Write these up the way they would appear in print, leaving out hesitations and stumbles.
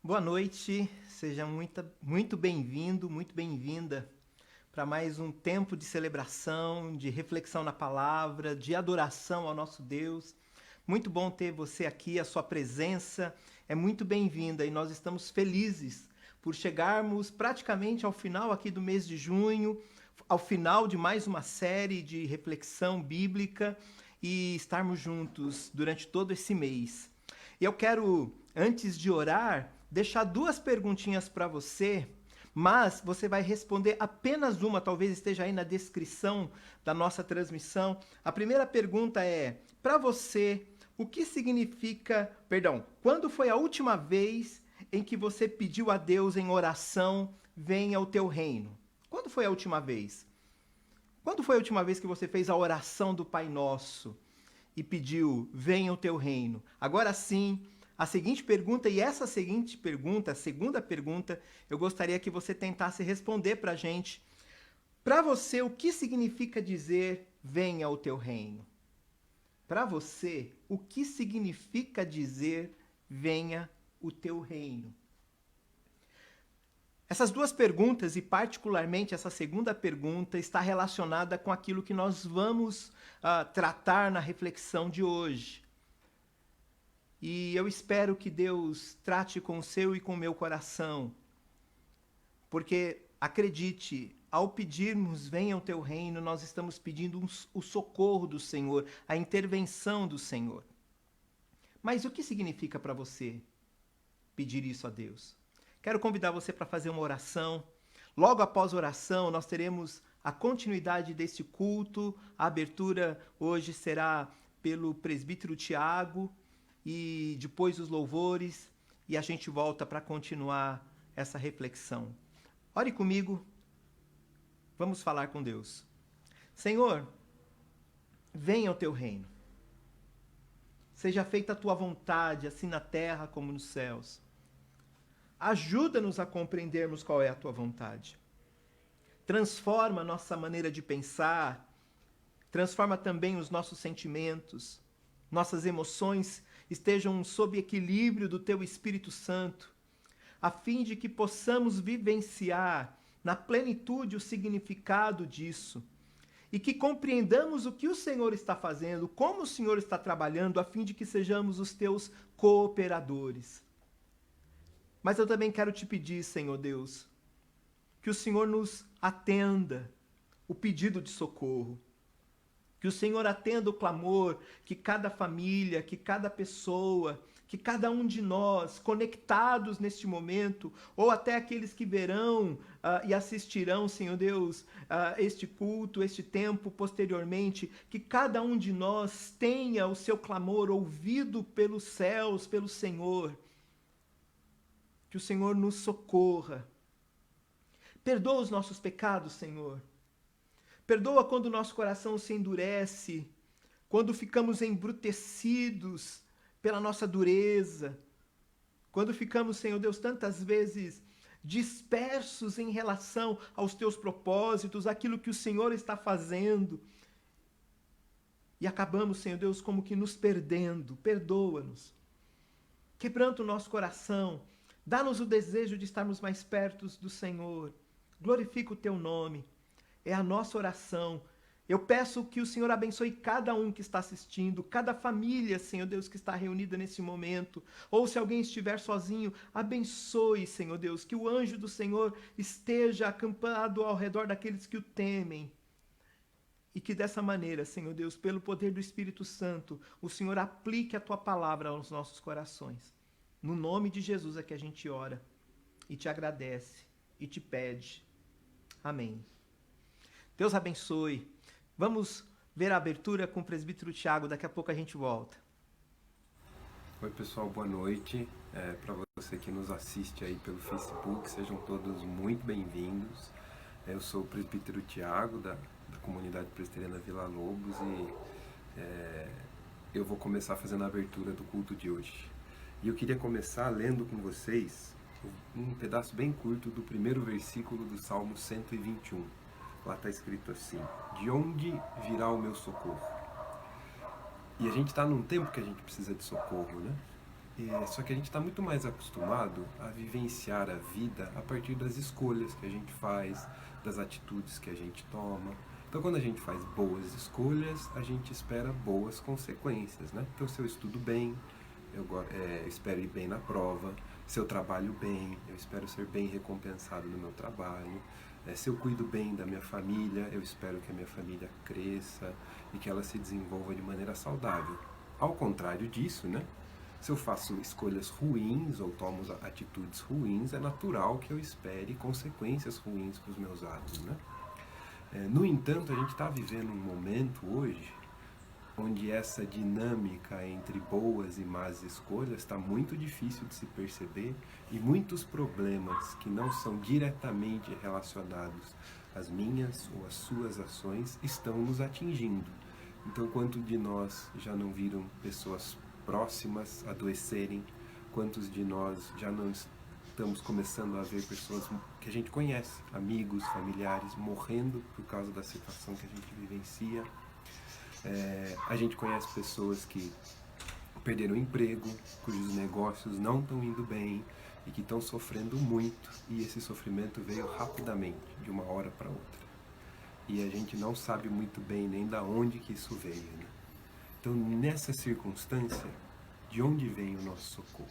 Boa noite, seja muito bem-vindo, muito bem-vinda para mais um tempo de celebração, de reflexão na palavra, de adoração ao nosso Deus. Muito bom ter você aqui, a sua presença é muito bem-vinda e nós estamos felizes por chegarmos praticamente ao final aqui do mês de junho, ao final de mais uma série de reflexão bíblica e estarmos juntos durante todo esse mês. E eu quero, antes de orar, deixar duas perguntinhas para você, mas você vai responder apenas uma, talvez esteja aí na descrição da nossa transmissão. A primeira pergunta é: para você, o que significa, quando foi a última vez em que você pediu a Deus em oração, venha o teu reino? Quando foi a última vez? Quando foi a última vez que você fez a oração do Pai Nosso e pediu, venha o teu reino? Agora sim, a seguinte pergunta, e essa seguinte pergunta, a segunda pergunta, eu gostaria que você tentasse responder para a gente. Para você, o que significa dizer, venha o teu reino? Para você, o que significa dizer, venha o teu reino? Essas duas perguntas, e particularmente essa segunda pergunta, está relacionada com aquilo que nós vamos tratar na reflexão de hoje. E eu espero que Deus trate com o seu e com o meu coração, porque, acredite, ao pedirmos venha o teu reino, nós estamos pedindo o socorro do Senhor, a intervenção do Senhor. Mas o que significa para você pedir isso a Deus? Quero convidar você para fazer uma oração. Logo após a oração, nós teremos a continuidade deste culto. A abertura hoje será pelo presbítero Tiago, e depois os louvores, e a gente volta para continuar essa reflexão. Ore comigo, vamos falar com Deus. Senhor, venha o teu reino. Seja feita a tua vontade, assim na terra como nos céus. Ajuda-nos a compreendermos qual é a tua vontade. Transforma a nossa maneira de pensar, transforma também os nossos sentimentos, nossas emoções estejam sob equilíbrio do teu Espírito Santo, a fim de que possamos vivenciar na plenitude o significado disso e que compreendamos o que o Senhor está fazendo, como o Senhor está trabalhando, a fim de que sejamos os teus cooperadores. Mas eu também quero te pedir, Senhor Deus, que o Senhor nos atenda o pedido de socorro. Que o Senhor atenda o clamor que cada família, que cada pessoa, que cada um de nós, conectados neste momento, ou até aqueles que verão e assistirão, Senhor Deus, este culto, este tempo posteriormente, que cada um de nós tenha o seu clamor ouvido pelos céus, pelo Senhor. Que o Senhor nos socorra. Perdoa os nossos pecados, Senhor. Perdoa quando o nosso coração se endurece, quando ficamos embrutecidos pela nossa dureza, quando ficamos, Senhor Deus, tantas vezes dispersos em relação aos teus propósitos, aquilo que o Senhor está fazendo, e acabamos, Senhor Deus, como que nos perdendo. Perdoa-nos. Quebranta o nosso coração, dá-nos o desejo de estarmos mais perto do Senhor. Glorifica o teu nome. É a nossa oração. Eu peço que o Senhor abençoe cada um que está assistindo, cada família, Senhor Deus, que está reunida nesse momento. Ou se alguém estiver sozinho, abençoe, Senhor Deus, que o anjo do Senhor esteja acampado ao redor daqueles que o temem. E que dessa maneira, Senhor Deus, pelo poder do Espírito Santo, o Senhor aplique a tua palavra aos nossos corações. No nome de Jesus é que a gente ora e te agradece e te pede. Amém. Deus abençoe. Vamos ver a abertura com o presbítero Tiago, daqui a pouco a gente volta. Oi pessoal, boa noite. Para você que nos assiste aí pelo Facebook, sejam todos muito bem-vindos. Eu sou o presbítero Tiago, da comunidade presbiteriana Vila Lobos, e eu vou começar fazendo a abertura do culto de hoje. E eu queria começar lendo com vocês um pedaço bem curto do primeiro versículo do Salmo 121. Lá está escrito assim: de onde virá o meu socorro? E a gente está num tempo que a gente precisa de socorro, né? Só que a gente está muito mais acostumado a vivenciar a vida a partir das escolhas que a gente faz, das atitudes que a gente toma. Então, quando a gente faz boas escolhas, a gente espera boas consequências, né? Então, se eu estudo bem, eu espero ir bem na prova. Se eu trabalho bem, eu espero ser bem recompensado no meu trabalho. Se eu cuido bem da minha família, eu espero que a minha família cresça e que ela se desenvolva de maneira saudável. Ao contrário disso, né? Se eu faço escolhas ruins ou tomo atitudes ruins, é natural que eu espere consequências ruins para os meus atos, né? No entanto, a gente está vivendo um momento hoje onde essa dinâmica entre boas e más escolhas está muito difícil de se perceber e muitos problemas que não são diretamente relacionados às minhas ou às suas ações estão nos atingindo. Então, quantos de nós já não viram pessoas próximas adoecerem? Quantos de nós já não estamos começando a ver pessoas que a gente conhece, amigos, familiares, morrendo por causa da situação que a gente vivencia? A gente conhece pessoas que perderam emprego, cujos negócios não estão indo bem e que estão sofrendo muito, e esse sofrimento veio rapidamente, de uma hora para outra. E a gente não sabe muito bem nem da onde que isso veio, né? Então, nessa circunstância, de onde vem o nosso socorro?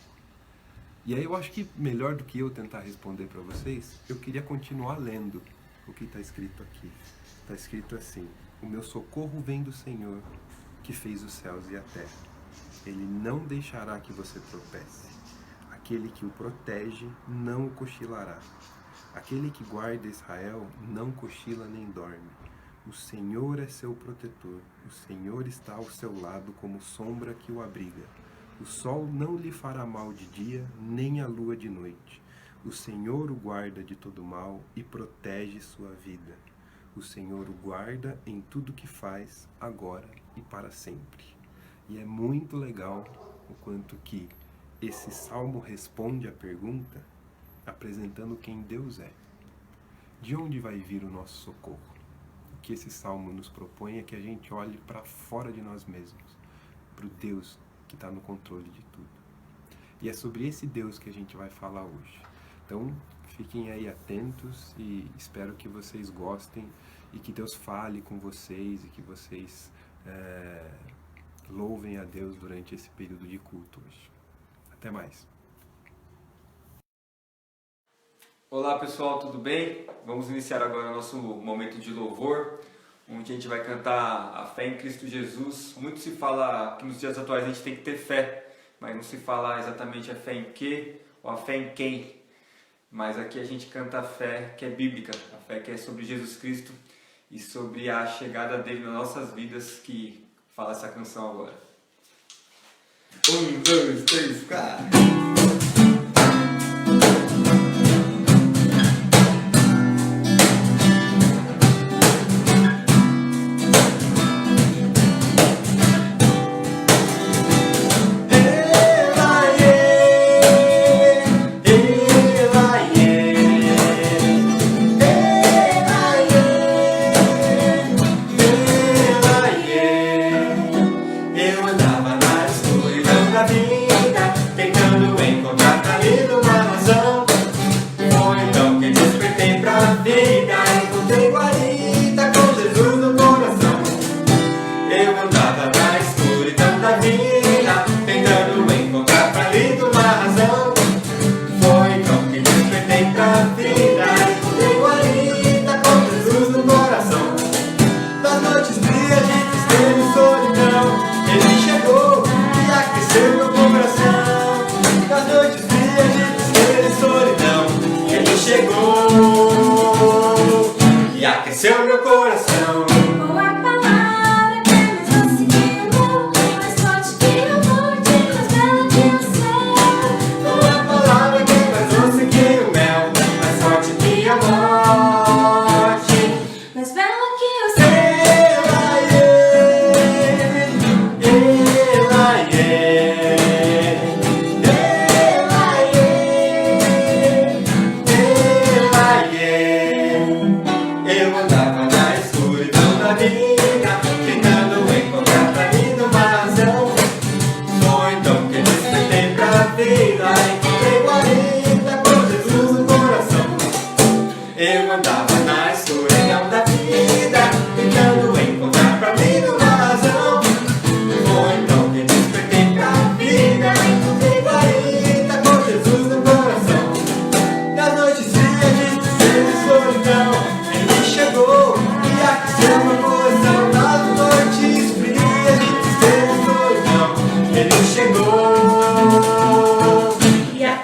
E aí eu acho que, melhor do que eu tentar responder para vocês, eu queria continuar lendo o que está escrito aqui. Está escrito assim: o meu socorro vem do Senhor, que fez os céus e a terra. Ele não deixará que você tropece. Aquele que o protege não o cochilará. Aquele que guarda Israel não cochila nem dorme. O Senhor é seu protetor. O Senhor está ao seu lado como sombra que o abriga. O sol não lhe fará mal de dia, nem a lua de noite. O Senhor o guarda de todo mal e protege sua vida. O Senhor o guarda em tudo que faz, agora e para sempre. E é muito legal o quanto que esse salmo responde à pergunta, apresentando quem Deus é. De onde vai vir o nosso socorro? O que esse salmo nos propõe é que a gente olhe para fora de nós mesmos, para o Deus que está no controle de tudo. E é sobre esse Deus que a gente vai falar hoje. Então, fiquem aí atentos e espero que vocês gostem e que Deus fale com vocês e que vocês louvem a Deus durante esse período de culto hoje. Até mais. Olá pessoal, tudo bem? Vamos iniciar agora o nosso momento de louvor, onde a gente vai cantar a fé em Cristo Jesus. Muito se fala que nos dias atuais a gente tem que ter fé, mas não se fala exatamente a fé em quê ou a fé em quem. Mas aqui a gente canta a fé que é bíblica, a fé que é sobre Jesus Cristo e sobre a chegada dele nas nossas vidas, que fala essa canção agora. 1, 2, 3, 4... Aqueceu meu coração. Com a palavra que nos conseguiu, mais forte que o morte, mais bela que o céu. Com a palavra que é mais doce que o mel, mais forte que a morte, Mais bela que o céu. Eu andava na escuridão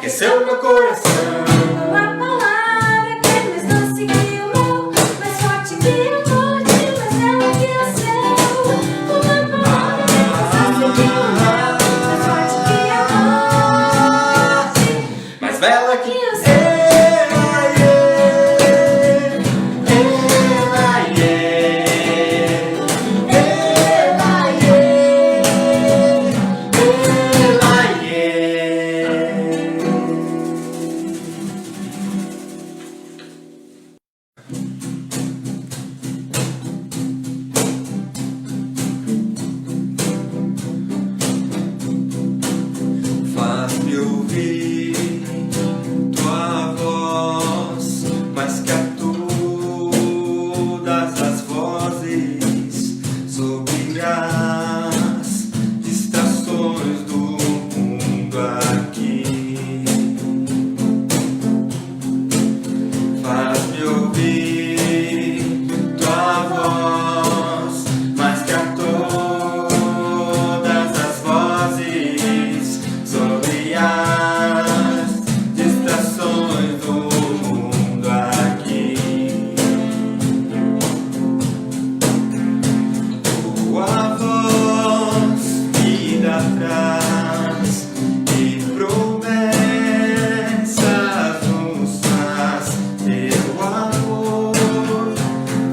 aqueceu meu coração. Uma palavra que é mais doce que o mel, mais forte que a morte, mais bela que o céu. Uma palavra que é mais doce que o mel, mais forte que a morte, Mais bela que que o céu. Faz-me ouvir tua voz, mais que a todas as vozes, sobre as distrações do mundo aqui. Faz-me ouvir tua voz, mais que a todas as vozes, sobre as distrações do mundo aqui. Tua voz me dá traz e promessas nos traz. Teu amor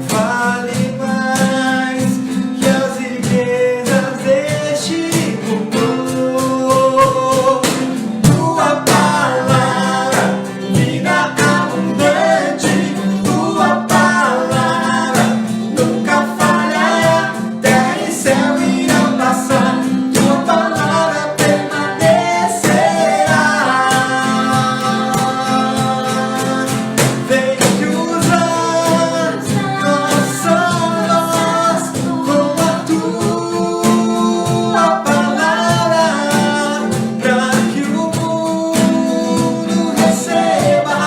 vale mais que as riquezas deste mundo. Tua palavra, vida abundante, tua palavra nunca falhará. Terra e céu irão passar, tua palavra permanecerá. Vem que os anos não são nós, com a tua palavra, pra que o mundo receba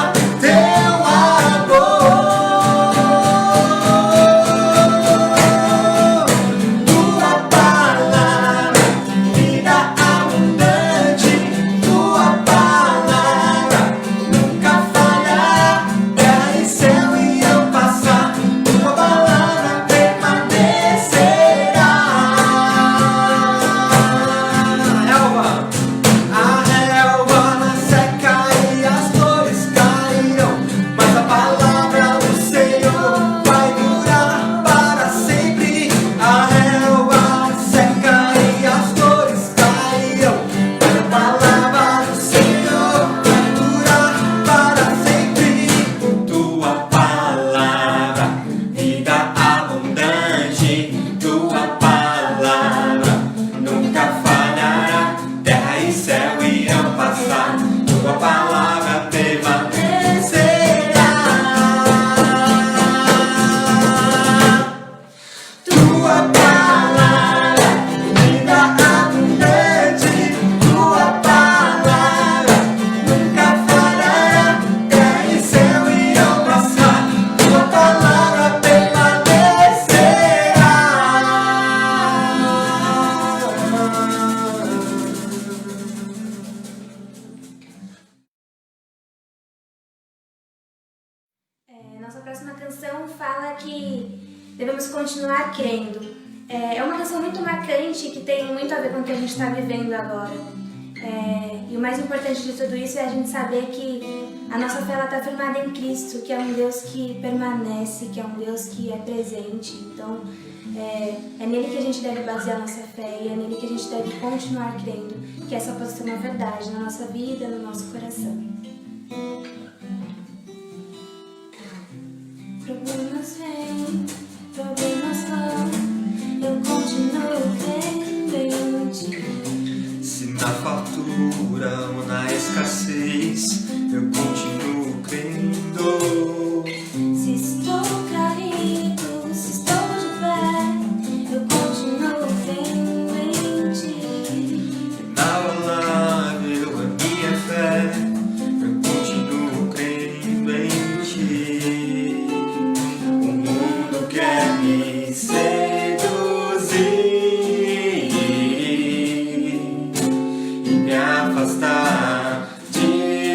teu amor. Tua palavra, vida abundante, tua palavra nunca falhará. Terra e céu irão passar, tua palavra permanecerá. A relva na seca e as flores cairão, mas a palavra do Senhor vai durar para sempre. A relva seca e as flores cairão, mas a palavra do Senhor vai durar para sempre. Tua palavra, vida abundante, tua palavra nunca falhará. Terra e céu irão passar, tua palavra permanecerá. Tua palavra, vida abundante, tua palavra nunca falhará. Terra e céu irão passar, tua palavra permanecerá. Nossa próxima canção fala que devemos continuar crendo. É uma canção muito marcante que tem muito a ver com o que a gente está vivendo agora. E o mais importante de tudo isso é a gente saber que a nossa fé está firmada em Cristo, que é um Deus que permanece, que é um Deus que é presente. Então, é nele que a gente deve basear a nossa fé e é nele que a gente deve continuar crendo, que essa possa ser uma verdade na nossa vida, no nosso coração. Problemas vêm, problemas vão, eu continuo crendo em ti. Se na fartura ou na escassez, eu continuo crendo. Se estou caído, se estou de pé, eu continuo crendo em ti. Inabalável a minha fé, eu continuo crendo em ti. O mundo quer me seduzir e me afastar de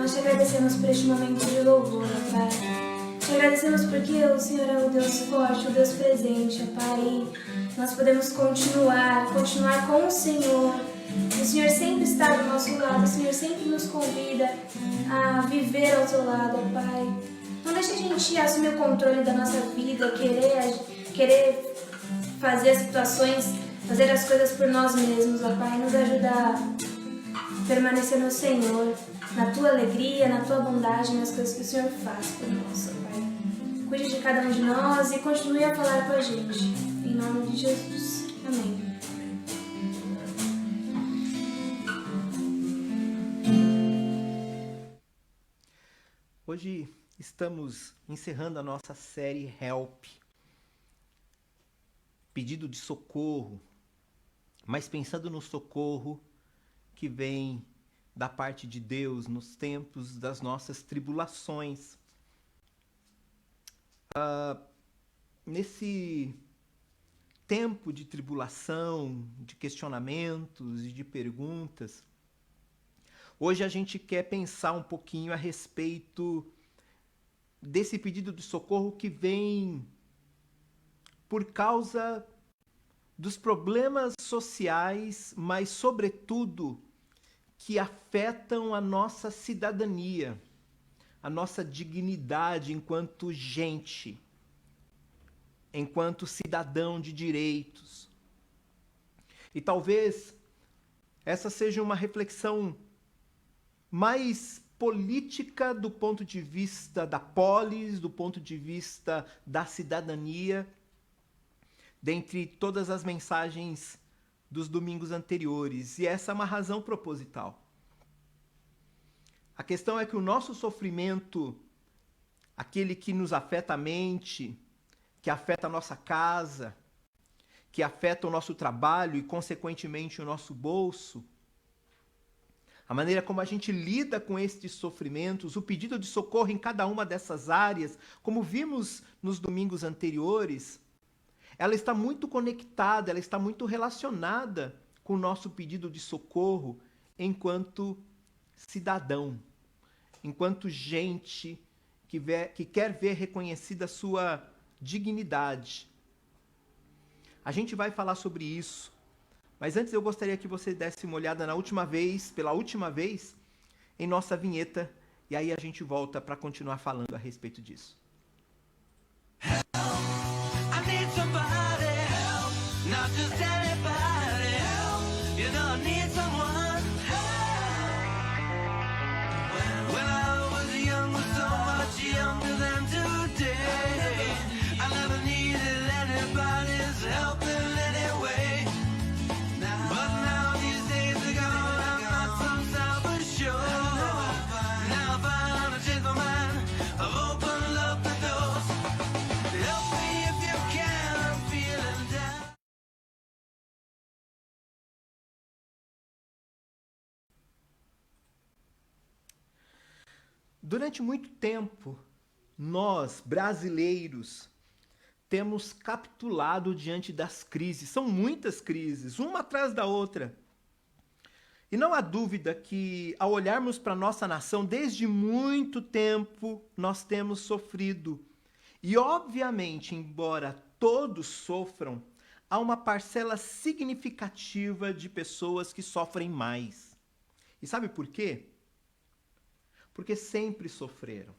nós te agradecemos por este momento de louvor, ó Pai. Te agradecemos porque o Senhor é o Deus forte, o Deus presente, ó Pai. E nós podemos continuar com o Senhor. O Senhor sempre está do nosso lado, o Senhor sempre nos convida a viver ao teu lado, ó Pai. Não deixe a gente assumir o controle da nossa vida, querer fazer as situações, fazer as coisas por nós mesmos, ó Pai. Nos ajuda a permanecer no Senhor, na tua alegria, na tua bondade, nas coisas que o Senhor faz por nós, ó Pai. Cuide de cada um de nós e continue a falar com a gente. Em nome de Jesus. Amém. Hoje estamos encerrando a nossa série Help, pedido de socorro, mas pensando no socorro que vem da parte de Deus nos tempos das nossas tribulações. Nesse tempo de tribulação, de questionamentos e de perguntas, hoje a gente quer pensar um pouquinho a respeito desse pedido de socorro que vem por causa dos problemas sociais, mas, sobretudo, que afetam a nossa cidadania, a nossa dignidade enquanto gente, enquanto cidadão de direitos. E talvez essa seja uma reflexão mais política do ponto de vista da polis, do ponto de vista da cidadania, dentre todas as mensagens dos domingos anteriores. E essa é uma razão proposital. A questão é que o nosso sofrimento, aquele que nos afeta a mente, que afeta a nossa casa, que afeta o nosso trabalho e, consequentemente, o nosso bolso, a maneira como a gente lida com estes sofrimentos, o pedido de socorro em cada uma dessas áreas, como vimos nos domingos anteriores, ela está muito conectada, ela está muito relacionada com o nosso pedido de socorro enquanto cidadão, enquanto gente que quer ver reconhecida a sua dignidade. A gente vai falar sobre isso. Mas antes eu gostaria que você desse uma olhada pela última vez, em nossa vinheta, e aí a gente volta para continuar falando a respeito disso. Help, I need somebody, help, not just anybody, help, you know I need someone, help. When I was young, was so much younger than today, I never needed anybody's help in any way. Durante muito tempo, nós, brasileiros, temos capitulado diante das crises. São muitas crises, uma atrás da outra. E não há dúvida que, ao olharmos para a nossa nação, desde muito tempo nós temos sofrido. E, obviamente, embora todos sofram, há uma parcela significativa de pessoas que sofrem mais. E sabe por quê? Porque sempre sofreram.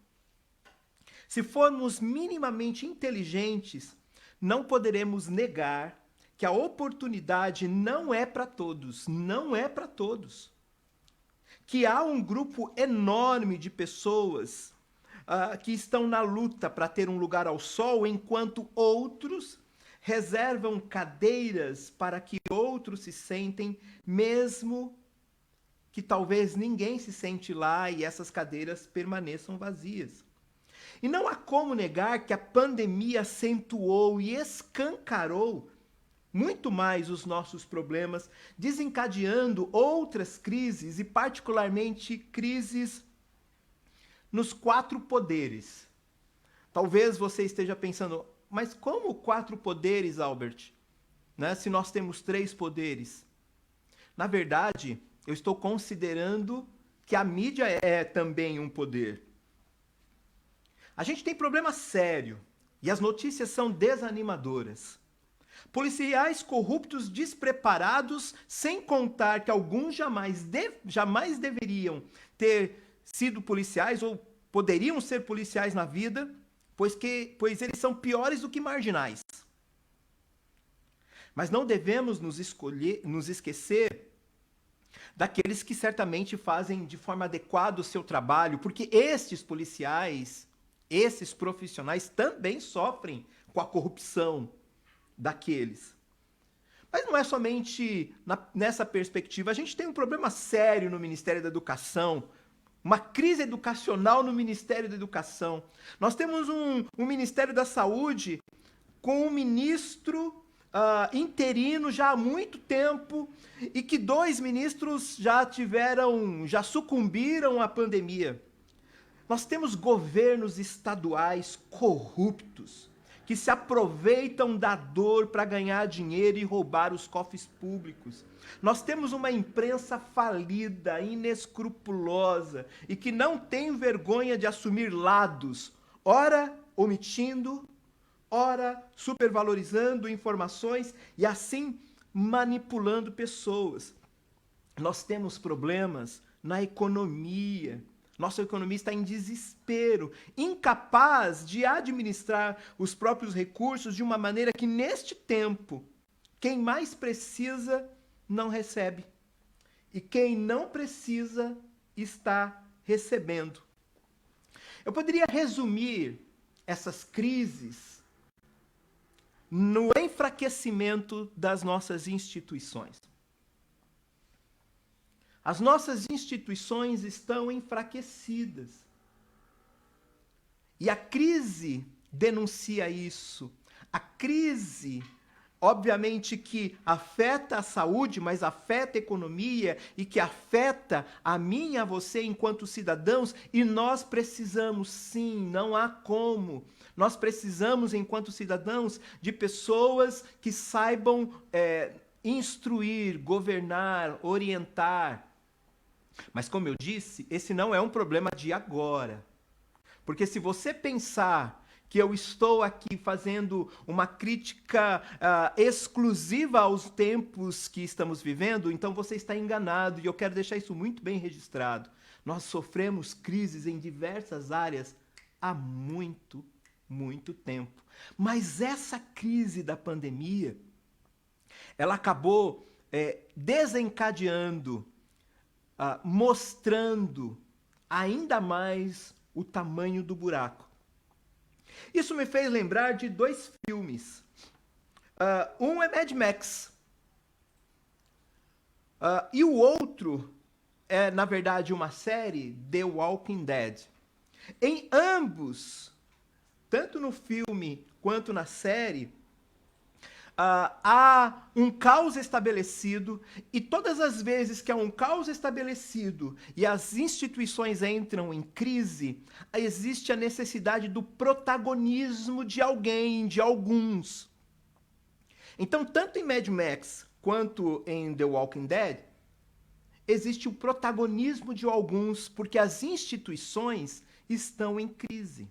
Se formos minimamente inteligentes, não poderemos negar que a oportunidade não é para todos, não é para todos. Que há um grupo enorme de pessoas que estão na luta para ter um lugar ao sol, enquanto outros reservam cadeiras para que outros se sentem, mesmo que talvez ninguém se sente lá e essas cadeiras permaneçam vazias. E não há como negar que a pandemia acentuou e escancarou muito mais os nossos problemas, desencadeando outras crises, e particularmente crises nos 4 poderes. Talvez você esteja pensando, mas como 4 poderes, Albert? Né? Se nós temos 3 poderes. Na verdade, eu estou considerando que a mídia é também um poder. A gente tem problema sério e as notícias são desanimadoras. Policiais corruptos despreparados, sem contar que alguns jamais deveriam ter sido policiais ou poderiam ser policiais na vida, pois eles são piores do que marginais. Mas não devemos nos esquecer daqueles que certamente fazem de forma adequada o seu trabalho, porque estes policiais, esses profissionais também sofrem com a corrupção daqueles. Mas não é somente nessa perspectiva. A gente tem um problema sério no Ministério da Educação, uma crise educacional no Ministério da Educação. Nós temos um Ministério da Saúde com um ministro interino já há muito tempo e que 2 ministros já sucumbiram à pandemia. Nós temos governos estaduais corruptos que se aproveitam da dor para ganhar dinheiro e roubar os cofres públicos. Nós temos uma imprensa falida, inescrupulosa e que não tem vergonha de assumir lados, ora omitindo, ora supervalorizando informações e assim manipulando pessoas. Nós temos problemas na economia. Nossa economia está em desespero, incapaz de administrar os próprios recursos de uma maneira que, neste tempo, quem mais precisa não recebe. E quem não precisa está recebendo. Eu poderia resumir essas crises no enfraquecimento das nossas instituições. As nossas instituições estão enfraquecidas. E a crise denuncia isso. A crise, obviamente, que afeta a saúde, mas afeta a economia e que afeta a mim e a você enquanto cidadãos. E nós precisamos, sim, não há como. Nós precisamos, enquanto cidadãos, de pessoas que saibam instruir, governar, orientar. Mas, como eu disse, esse não é um problema de agora. Porque se você pensar que eu estou aqui fazendo uma crítica exclusiva aos tempos que estamos vivendo, então você está enganado, e eu quero deixar isso muito bem registrado. Nós sofremos crises em diversas áreas há muito tempo. Mas essa crise da pandemia, ela acabou desencadeando, mostrando ainda mais o tamanho do buraco. Isso me fez lembrar de 2 filmes. Um é Mad Max. E o outro é, na verdade, uma série, The Walking Dead. Em ambos, tanto no filme quanto na série, há um caos estabelecido, e todas as vezes que há um caos estabelecido e as instituições entram em crise, existe a necessidade do protagonismo de alguém, de alguns. Então, tanto em Mad Max quanto em The Walking Dead, existe o protagonismo de alguns, porque as instituições estão em crise.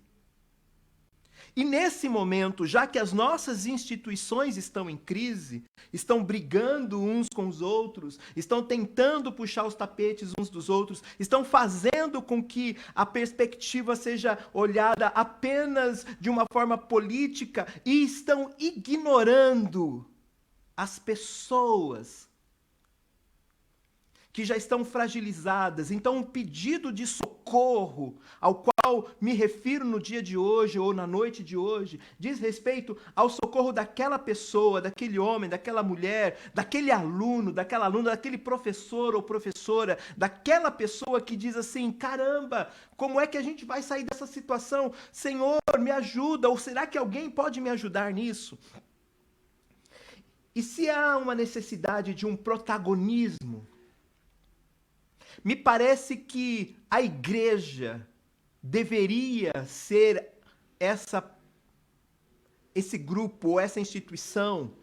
E nesse momento, já que as nossas instituições estão em crise, estão brigando uns com os outros, estão tentando puxar os tapetes uns dos outros, estão fazendo com que a perspectiva seja olhada apenas de uma forma política e estão ignorando as pessoas que já estão fragilizadas. Então, um pedido de socorro ao qual me refiro no dia de hoje ou na noite de hoje, diz respeito ao socorro daquela pessoa, daquele homem, daquela mulher, daquele aluno, daquela aluna, daquele professor ou professora, daquela pessoa que diz assim: caramba, como é que a gente vai sair dessa situação? Senhor, me ajuda, ou será que alguém pode me ajudar nisso? E se há uma necessidade de um protagonismo, me parece que a igreja deveria ser esse grupo, ou essa instituição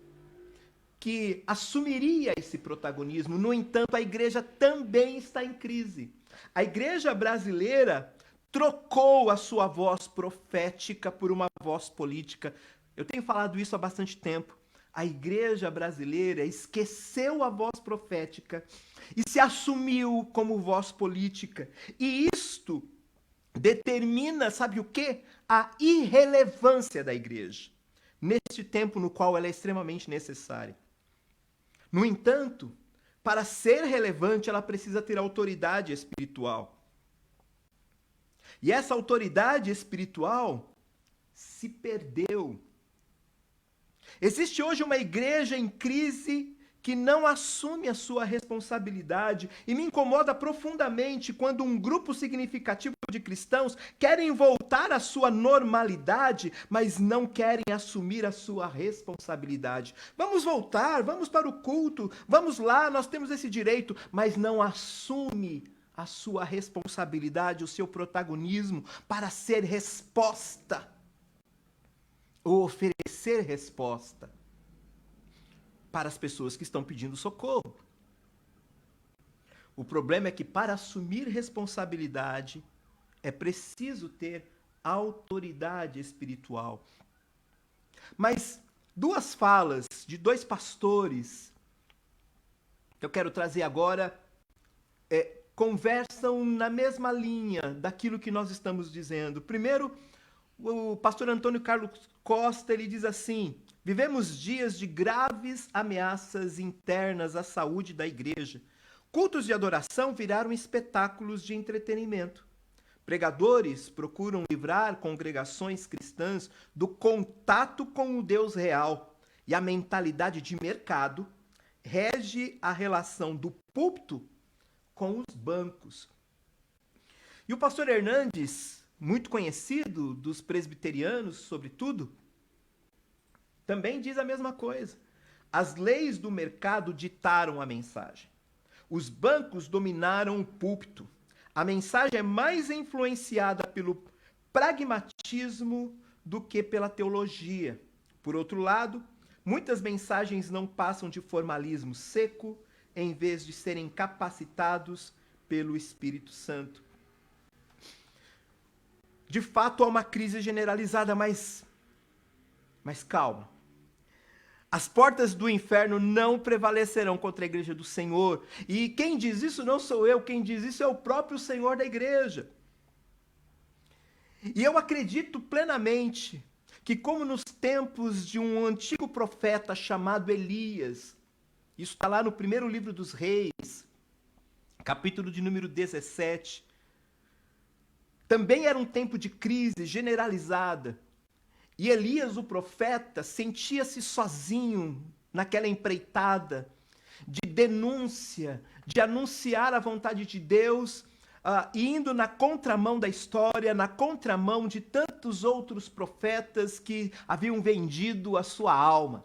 que assumiria esse protagonismo. No entanto, a igreja também está em crise. A igreja brasileira trocou a sua voz profética por uma voz política. Eu tenho falado isso há bastante tempo. A igreja brasileira esqueceu a voz profética e se assumiu como voz política. E isto determina, sabe o quê? A irrelevância da igreja, neste tempo no qual ela é extremamente necessária. No entanto, para ser relevante, ela precisa ter autoridade espiritual. E essa autoridade espiritual se perdeu. Existe hoje uma igreja em crise que não assume a sua responsabilidade, e me incomoda profundamente quando um grupo significativo de cristãos querem voltar à sua normalidade, mas não querem assumir a sua responsabilidade. Vamos voltar, vamos para o culto, vamos lá, nós temos esse direito, mas não assume a sua responsabilidade, o seu protagonismo para ser resposta ou oferecer resposta para as pessoas que estão pedindo socorro. O problema é que para assumir responsabilidade é preciso ter autoridade espiritual. Mas duas falas de dois pastores que eu quero trazer agora conversam na mesma linha daquilo que nós estamos dizendo. Primeiro, o pastor Antônio Carlos Costa, ele diz assim: vivemos dias de graves ameaças internas à saúde da igreja. Cultos de adoração viraram espetáculos de entretenimento. Pregadores procuram livrar congregações cristãs do contato com o Deus real. E a mentalidade de mercado rege a relação do púlpito com os bancos. E o pastor Hernandes, muito conhecido dos presbiterianos, sobretudo, também diz a mesma coisa. As leis do mercado ditaram a mensagem. Os bancos dominaram o púlpito. A mensagem é mais influenciada pelo pragmatismo do que pela teologia. Por outro lado, muitas mensagens não passam de formalismo seco, em vez de serem capacitados pelo Espírito Santo. De fato, há uma crise generalizada, mas calma. As portas do inferno não prevalecerão contra a igreja do Senhor. E quem diz isso não sou eu, quem diz isso é o próprio Senhor da igreja. E eu acredito plenamente que, como nos tempos de um antigo profeta chamado Elias, isso está lá no primeiro livro dos Reis, capítulo de número 17, também era um tempo de crise generalizada. E Elias, o profeta, sentia-se sozinho naquela empreitada de denúncia, de anunciar a vontade de Deus, indo na contramão da história, na contramão de tantos outros profetas que haviam vendido a sua alma,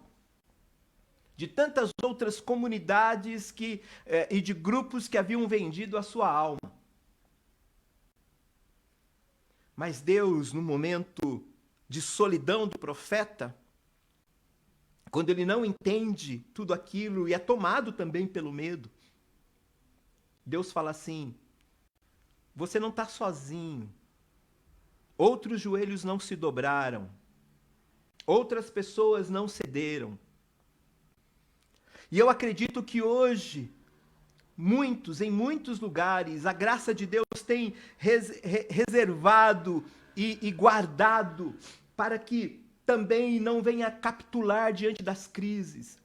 de tantas outras comunidades e de grupos que haviam vendido a sua alma. Mas Deus, no momento de solidão do profeta, quando ele não entende tudo aquilo e é tomado também pelo medo, Deus fala assim: você não está sozinho, outros joelhos não se dobraram, outras pessoas não cederam. E eu acredito que hoje, em muitos lugares, a graça de Deus tem reservado e guardado para que também não venha capitular diante das crises.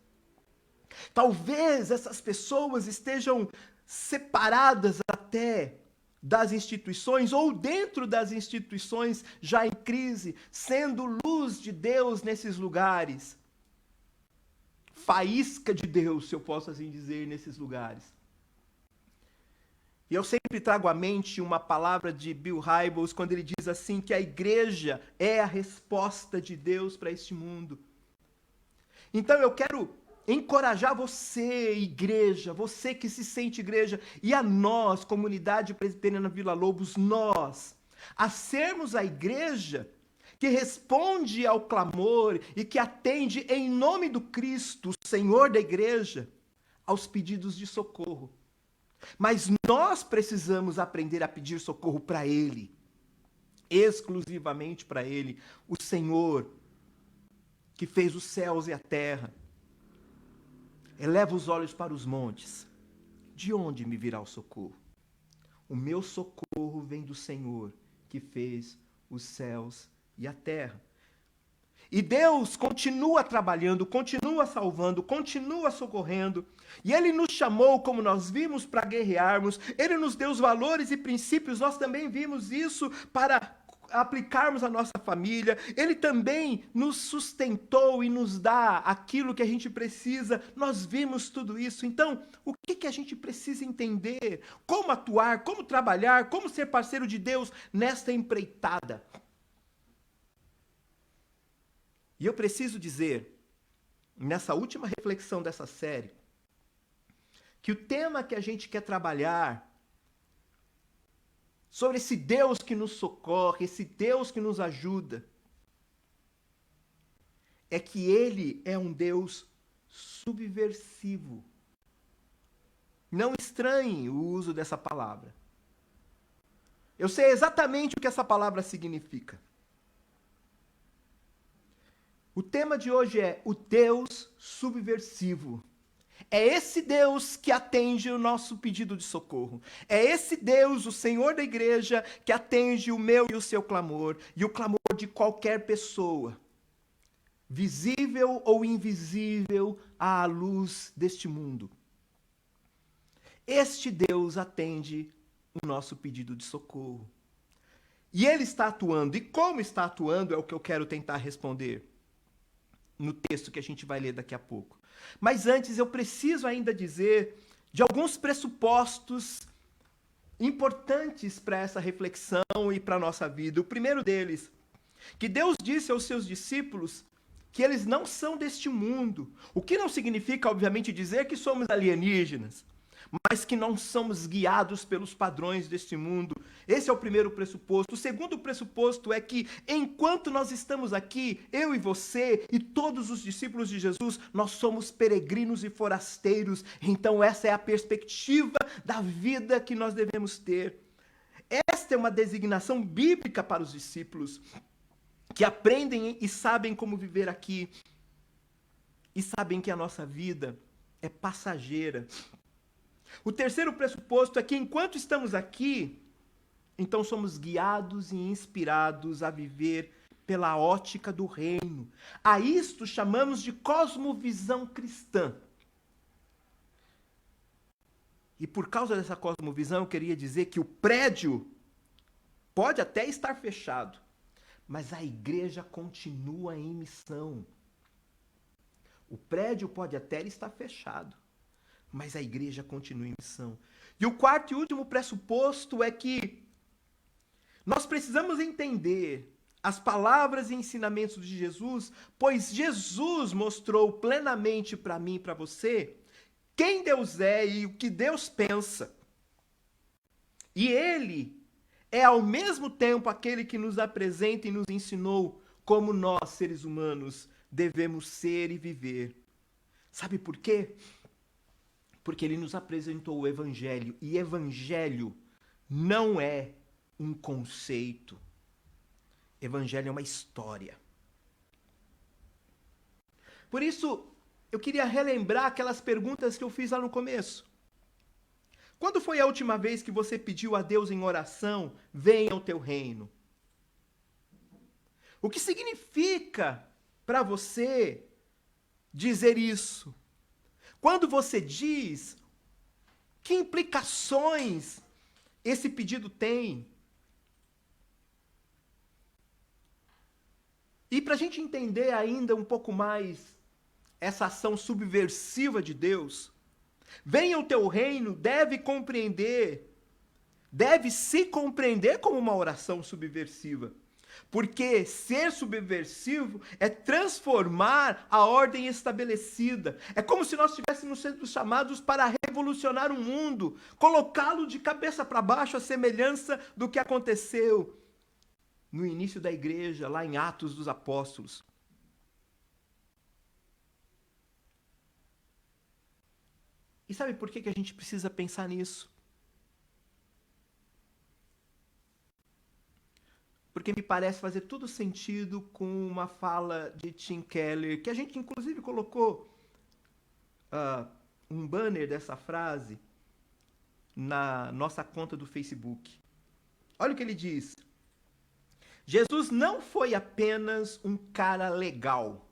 Talvez essas pessoas estejam separadas até das instituições ou dentro das instituições já em crise, sendo luz de Deus nesses lugares. Faísca de Deus, se eu posso assim dizer, nesses lugares. E eu sempre trago à mente uma palavra de Bill Hybels, quando ele diz assim, que a igreja é a resposta de Deus para este mundo. Então eu quero encorajar você, igreja, você que se sente igreja, e a nós, comunidade presbiteriana Vila Lobos, nós, a sermos a igreja que responde ao clamor e que atende em nome do Cristo, o Senhor da igreja, aos pedidos de socorro. Mas nós precisamos aprender a pedir socorro para Ele, exclusivamente para Ele, o Senhor que fez os céus e a terra. Eleva os olhos para os montes. De onde me virá o socorro? O meu socorro vem do Senhor que fez os céus e a terra. E Deus continua trabalhando, continua salvando, continua socorrendo. E Ele nos chamou, como nós vimos, para guerrearmos. Ele nos deu os valores e princípios. Nós também vimos isso para aplicarmos à nossa família. Ele também nos sustentou e nos dá aquilo que a gente precisa. Nós vimos tudo isso. Então, o que a gente precisa entender? Como atuar, como trabalhar, como ser parceiro de Deus nesta empreitada? E eu preciso dizer, nessa última reflexão dessa série, que o tema que a gente quer trabalhar sobre esse Deus que nos socorre, esse Deus que nos ajuda, é que Ele é um Deus subversivo. Não estranhe o uso dessa palavra. Eu sei exatamente o que essa palavra significa. O tema de hoje é o Deus subversivo. É esse Deus que atende o nosso pedido de socorro. É esse Deus, o Senhor da igreja, que atende o meu e o seu clamor, e o clamor de qualquer pessoa, visível ou invisível à luz deste mundo. Este Deus atende o nosso pedido de socorro. E Ele está atuando. E como está atuando é o que eu quero tentar responder no texto que a gente vai ler daqui a pouco. Mas antes eu preciso ainda dizer de alguns pressupostos importantes para essa reflexão e para a nossa vida. O primeiro deles, que Deus disse aos seus discípulos que eles não são deste mundo. O que não significa, obviamente, dizer que somos alienígenas, mas que não somos guiados pelos padrões deste mundo. Esse é o primeiro pressuposto. O segundo pressuposto é que, enquanto nós estamos aqui, eu e você e todos os discípulos de Jesus, nós somos peregrinos e forasteiros. Então essa é a perspectiva da vida que nós devemos ter. Esta é uma designação bíblica para os discípulos, que aprendem e sabem como viver aqui, e sabem que a nossa vida é passageira. O terceiro pressuposto é que, enquanto estamos aqui, então somos guiados e inspirados a viver pela ótica do reino. A isto chamamos de cosmovisão cristã. E por causa dessa cosmovisão, eu queria dizer que o prédio pode até estar fechado, mas a igreja continua em missão. O prédio pode até estar fechado, mas a igreja continua em missão. E o quarto e último pressuposto é que nós precisamos entender as palavras e ensinamentos de Jesus, pois Jesus mostrou plenamente para mim e para você quem Deus é e o que Deus pensa. E Ele é ao mesmo tempo aquele que nos apresenta e nos ensinou como nós, seres humanos, devemos ser e viver. Sabe por quê? Porque Ele nos apresentou o Evangelho, e Evangelho não é um conceito. Evangelho é uma história. Por isso, eu queria relembrar aquelas perguntas que eu fiz lá no começo. Quando foi a última vez que você pediu a Deus em oração, venha o teu reino? O que significa para você dizer isso? Quando você diz, que implicações esse pedido tem? E para a gente entender ainda um pouco mais essa ação subversiva de Deus, venha o teu reino, deve se compreender como uma oração subversiva. Porque ser subversivo é transformar a ordem estabelecida. É como se nós estivéssemos sendo chamados para revolucionar o mundo, colocá-lo de cabeça para baixo, à semelhança do que aconteceu no início da igreja, lá em Atos dos Apóstolos. E sabe por que a gente precisa pensar nisso? porque me parece fazer todo sentido com uma fala de Tim Keller, que a gente inclusive colocou um banner dessa frase na nossa conta do Facebook. Olha o que ele diz. Jesus não foi apenas um cara legal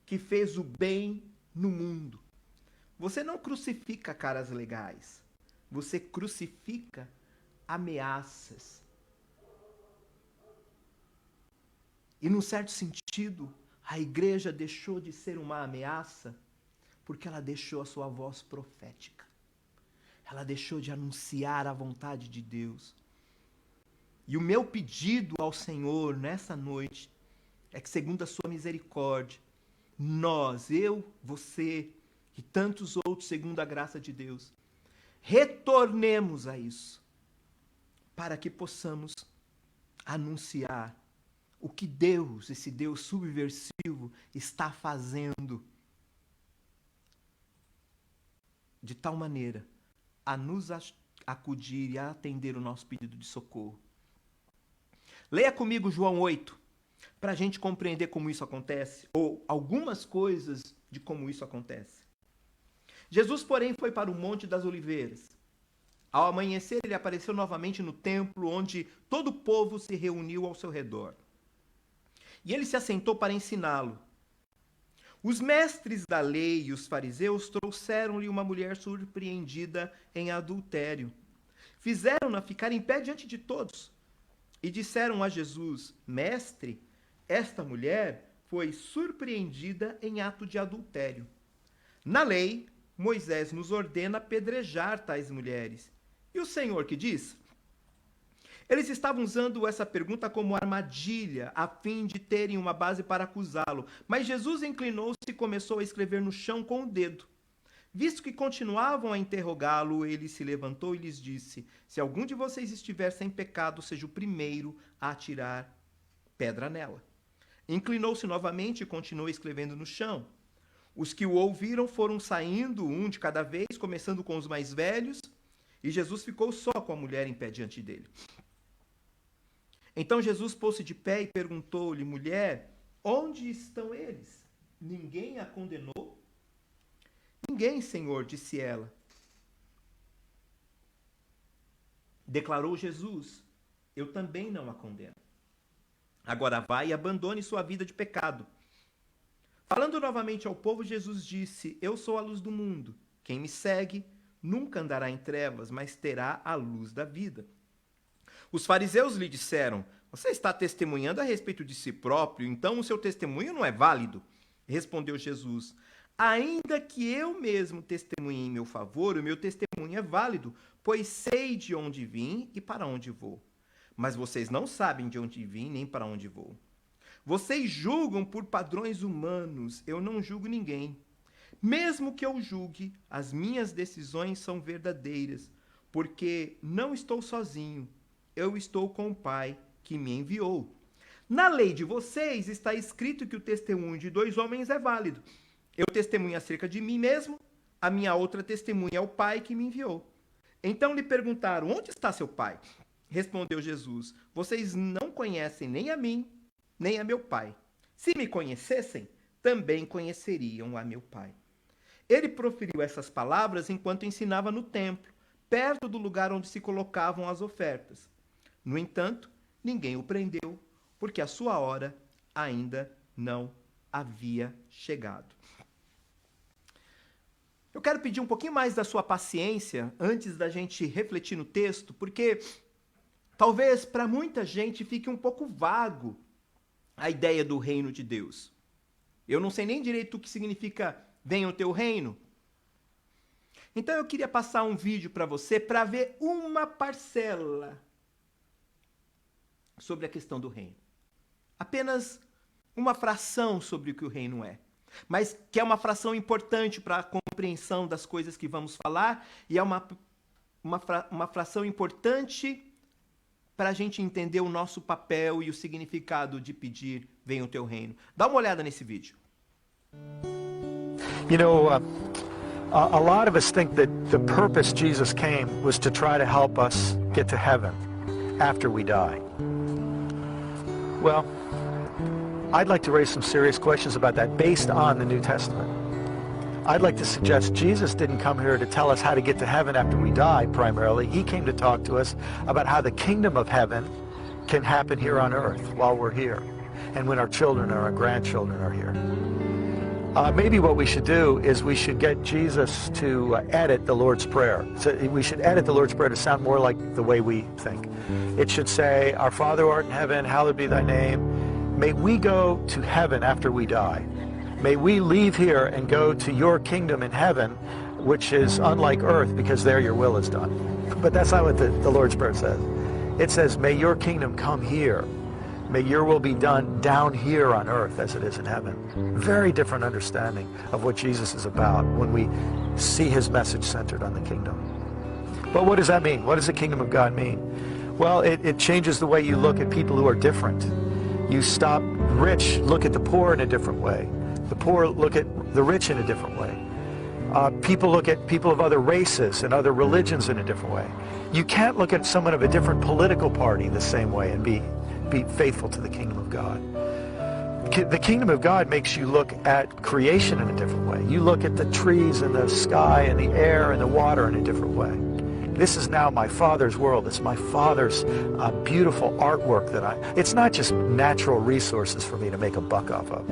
que fez o bem no mundo. Você não crucifica caras legais. Você crucifica ameaças. E, num certo sentido, a igreja deixou de ser uma ameaça porque ela deixou a sua voz profética. Ela deixou de anunciar a vontade de Deus. E o meu pedido ao Senhor nessa noite é que, segundo a sua misericórdia, nós, eu, você e tantos outros, segundo a graça de Deus, retornemos a isso, para que possamos anunciar o que Deus, esse Deus subversivo, está fazendo, de tal maneira a nos acudir e a atender o nosso pedido de socorro. Leia comigo João 8, para a gente compreender como isso acontece, ou algumas coisas de como isso acontece. Jesus, porém, foi para o Monte das Oliveiras. Ao amanhecer, ele apareceu novamente no templo, onde todo o povo se reuniu ao seu redor. E ele se assentou para ensiná-lo. Os mestres da lei e os fariseus trouxeram-lhe uma mulher surpreendida em adultério. Fizeram-na ficar em pé diante de todos. E disseram a Jesus: Mestre, esta mulher foi surpreendida em ato de adultério. Na lei, Moisés nos ordena apedrejar tais mulheres. E o Senhor que diz? Eles estavam usando essa pergunta como armadilha, a fim de terem uma base para acusá-lo. Mas Jesus inclinou-se e começou a escrever no chão com o dedo. Visto que continuavam a interrogá-lo, ele se levantou e lhes disse: Se algum de vocês estiver sem pecado, seja o primeiro a atirar pedra nela. Inclinou-se novamente e continuou escrevendo no chão. Os que o ouviram foram saindo, um de cada vez, começando com os mais velhos, e Jesus ficou só com a mulher em pé diante dele. Então Jesus pôs-se de pé e perguntou-lhe: Mulher, onde estão eles? Ninguém a condenou? Ninguém, Senhor, disse ela. Declarou Jesus: Eu também não a condeno. Agora vai e abandone sua vida de pecado. Falando novamente ao povo, Jesus disse: Eu sou a luz do mundo. Quem me segue nunca andará em trevas, mas terá a luz da vida. Os fariseus lhe disseram: Você está testemunhando a respeito de si próprio, então o seu testemunho não é válido. Respondeu Jesus: Ainda que eu mesmo testemunhe em meu favor, o meu testemunho é válido, pois sei de onde vim e para onde vou. Mas vocês não sabem de onde vim nem para onde vou. Vocês julgam por padrões humanos, eu não julgo ninguém. Mesmo que eu julgue, as minhas decisões são verdadeiras, porque não estou sozinho, eu estou com o Pai que me enviou. Na lei de vocês está escrito que o testemunho de 2 homens é válido. Eu testemunho acerca de mim mesmo, a minha outra testemunha é o Pai que me enviou. Então lhe perguntaram: Onde está seu Pai? Respondeu Jesus: Vocês não conhecem nem a mim, nem a meu Pai. Se me conhecessem, também conheceriam a meu Pai. Ele proferiu essas palavras enquanto ensinava no templo, perto do lugar onde se colocavam as ofertas. No entanto, ninguém o prendeu, porque a sua hora ainda não havia chegado. Eu quero pedir um pouquinho mais da sua paciência antes da gente refletir no texto, porque talvez para muita gente fique um pouco vago a ideia do reino de Deus. Eu não sei nem direito o que significa venha o teu reino. Então eu queria passar um vídeo para você para ver uma parcela sobre a questão do reino. Apenas uma fração sobre o que o reino é. Mas que é uma fração importante para a compreensão das coisas que vamos falar e é uma fração importante para a gente entender o nosso papel e o significado de pedir venha o teu reino. Dá uma olhada nesse vídeo. You know, a lot of us think that the purpose Jesus came was to try to help us get to heaven after we die. Well, I'd like to raise some serious questions about that based on the New Testament. I'd like to suggest Jesus didn't come here to tell us how to get to heaven after we die, primarily. He came to talk to us about how the kingdom of heaven can happen here on earth while we're here, and when our children or our grandchildren are here. Maybe what we should do is we should get Jesus to edit the Lord's Prayer. So we should edit the Lord's Prayer to sound more like the way we think. It should say, "Our Father who art in heaven, hallowed be thy name. May we go to heaven after we die. May we leave here and go to your kingdom in heaven, which is unlike earth, because there your will is done." But that's not what the Lord's Prayer says. It says, "May your kingdom come here. May your will be done down here on earth as it is in heaven." Very different understanding of what Jesus is about when we see his message centered on the kingdom. But what does that mean? What does the kingdom of God mean? Well, it changes the way you look at people who are different. You stop rich, look at the poor in a different way. The poor look at the rich in a different way. People look at people of other races and other religions in a different way. You can't look at someone of a different political party the same way and be faithful to the kingdom of God. The kingdom of God makes you look at creation in a different way. You look at the trees and the sky and the air and the water in a different way. This is now my Father's world. It's my Father's beautiful artwork it's not just natural resources for me to make a buck off of.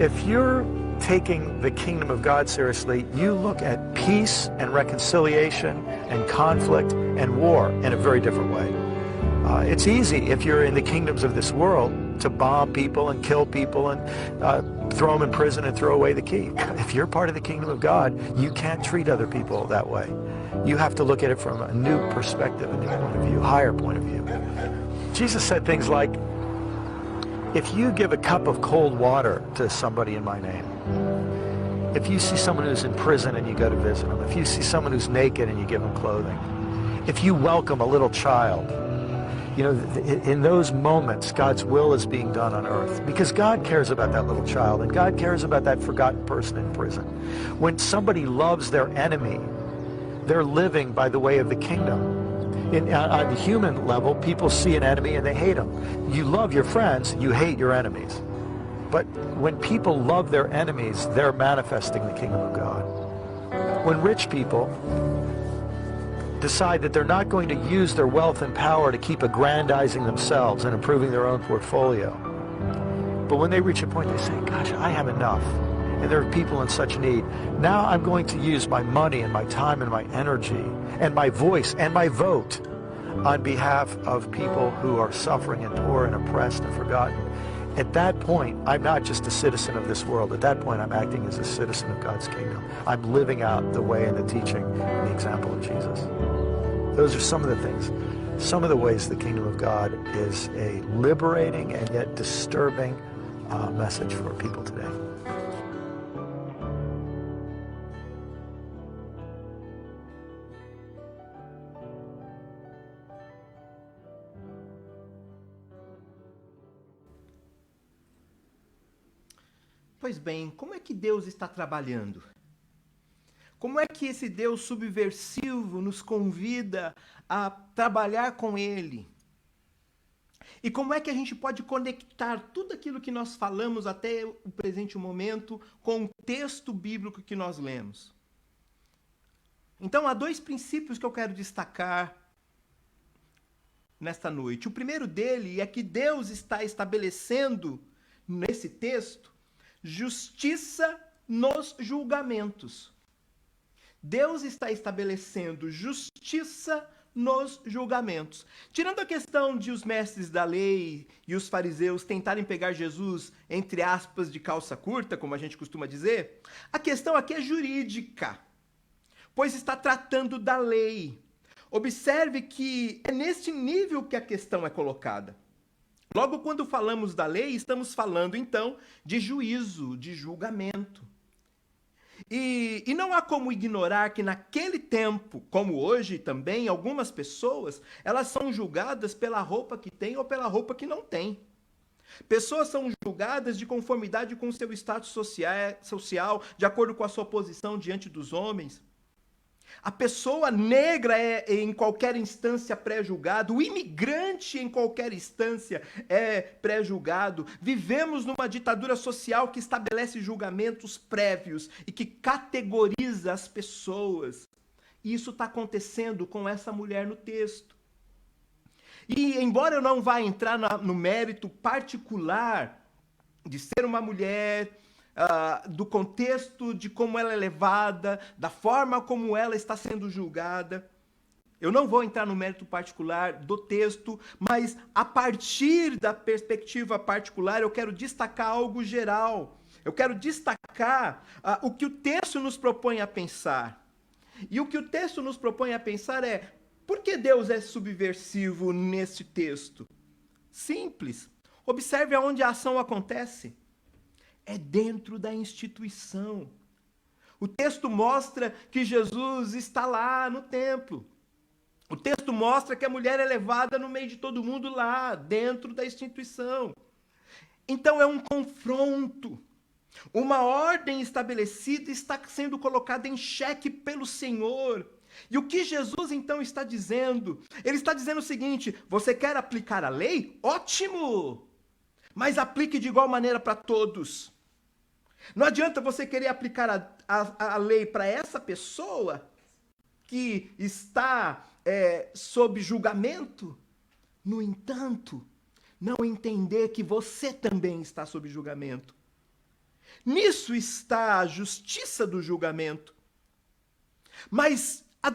If you're taking the kingdom of God seriously, you look at peace and reconciliation and conflict and war in a very different way. It's easy if you're in the kingdoms of this world to bomb people and kill people and throw them in prison and throw away the key. If you're part of the kingdom of God, you can't treat other people that way. You have to look at it from a new perspective, a new point of view, higher point of view. Jesus said things like, "If you give a cup of cold water to somebody in my name, if you see someone who's in prison and you go to visit them, if you see someone who's naked and you give them clothing, if you welcome a little child," in those moments, God's will is being done on earth, because God cares about that little child and God cares about that forgotten person in prison. When somebody loves their enemy, they're living by the way of the kingdom. On the human level, people see an enemy and they hate them. You love your friends, you hate your enemies. But when people love their enemies, they're manifesting the kingdom of God. When rich people decide that they're not going to use their wealth and power to keep aggrandizing themselves and improving their own portfolio, but when they reach a point, they say, "Gosh, I have enough, and there are people in such need. Now I'm going to use my money and my time and my energy and my voice and my vote on behalf of people who are suffering and poor and oppressed and forgotten." At that point, I'm not just a citizen of this world. At that point, I'm acting as a citizen of God's kingdom. I'm living out the way and the teaching and the example of Jesus. Those are some of the things, some of the ways the kingdom of God is a liberating and yet disturbing message for people today. Pois bem, como é que Deus está trabalhando? Como é que esse Deus subversivo nos convida a trabalhar com Ele? E como é que a gente pode conectar tudo aquilo que nós falamos até o presente momento com o texto bíblico que nós lemos? Então, há dois princípios que eu quero destacar nesta noite. O primeiro dele é que Deus está estabelecendo, nesse texto, justiça nos julgamentos. Deus está estabelecendo justiça nos julgamentos. Tirando a questão de os mestres da lei e os fariseus tentarem pegar Jesus, entre aspas, de calça curta, como a gente costuma dizer, a questão aqui é jurídica, pois está tratando da lei. Observe que é neste nível que a questão é colocada. Logo, quando falamos da lei, estamos falando, então, de juízo, de julgamento. E não há como ignorar que naquele tempo, como hoje também, algumas pessoas, elas são julgadas pela roupa que têm ou pela roupa que não têm. Pessoas são julgadas de conformidade com o seu status social, de acordo com a sua posição diante dos homens. A pessoa negra é em qualquer instância pré-julgado, o imigrante em qualquer instância é pré-julgado. Vivemos numa ditadura social que estabelece julgamentos prévios e que categoriza as pessoas. E isso está acontecendo com essa mulher no texto. E embora eu não vá entrar no mérito particular de ser uma mulher, do contexto de como ela é levada, da forma como ela está sendo julgada, eu não vou entrar no mérito particular do texto, mas a partir da perspectiva particular eu quero destacar algo geral. Eu quero destacar o que o texto nos propõe a pensar. E o que o texto nos propõe a pensar é: por que Deus é subversivo nesse texto? Simples. Observe aonde a ação acontece. É dentro da instituição. O texto mostra que Jesus está lá no templo. O texto mostra que a mulher é levada no meio de todo mundo lá, dentro da instituição. Então é um confronto. Uma ordem estabelecida está sendo colocada em xeque pelo Senhor. E o que Jesus então está dizendo? Ele está dizendo o seguinte: você quer aplicar a lei? Ótimo! Mas aplique de igual maneira para todos. Não adianta você querer aplicar a lei para essa pessoa que está sob julgamento, no entanto, não entender que você também está sob julgamento. Nisso está a justiça do julgamento. Mas há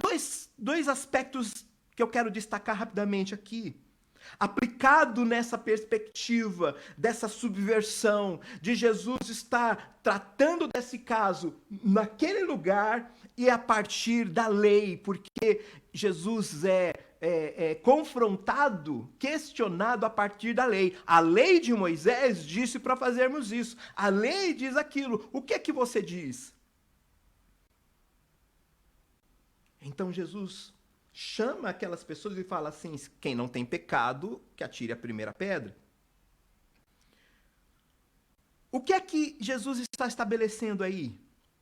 dois aspectos que eu quero destacar rapidamente aqui. Aplicado nessa perspectiva dessa subversão, de Jesus estar tratando desse caso naquele lugar e a partir da lei, porque Jesus é confrontado, questionado a partir da lei. A lei de Moisés disse para fazermos isso, a lei diz aquilo. O que é que você diz? Então Jesus chama aquelas pessoas e fala assim: quem não tem pecado, que atire a primeira pedra. O que é que Jesus está estabelecendo aí,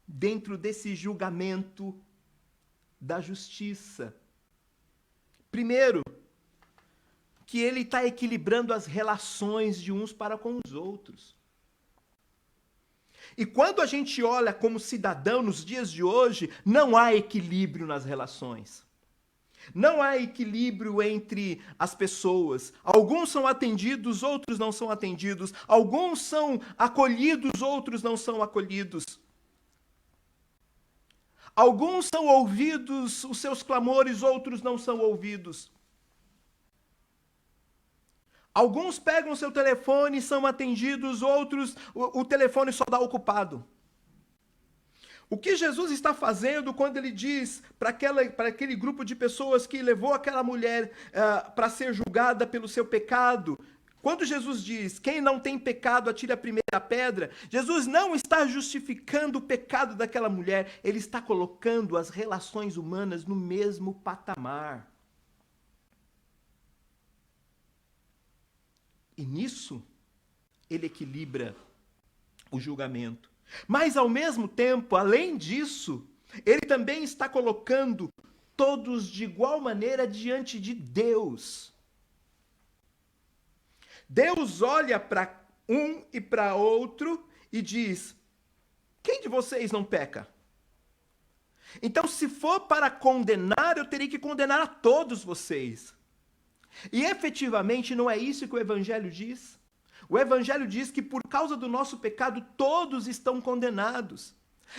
dentro desse julgamento da justiça? Primeiro, que ele está equilibrando as relações de uns para com os outros. E quando a gente olha como cidadão nos dias de hoje, não há equilíbrio nas relações. Não há equilíbrio entre as pessoas. Alguns são atendidos, outros não são atendidos. Alguns são acolhidos, outros não são acolhidos. Alguns são ouvidos, os seus clamores, outros não são ouvidos. Alguns pegam seu telefone e são atendidos, outros o telefone só dá ocupado. O que Jesus está fazendo quando ele diz para aquele grupo de pessoas que levou aquela mulher para ser julgada pelo seu pecado? Quando Jesus diz: quem não tem pecado atire a primeira pedra, Jesus não está justificando o pecado daquela mulher, ele está colocando as relações humanas no mesmo patamar. E nisso, ele equilibra o julgamento. Mas, ao mesmo tempo, além disso, ele também está colocando todos de igual maneira diante de Deus. Deus olha para um e para outro e diz: quem de vocês não peca? Então, se for para condenar, eu teria que condenar a todos vocês. E efetivamente não é isso que o Evangelho diz. O Evangelho diz que por causa do nosso pecado todos estão condenados.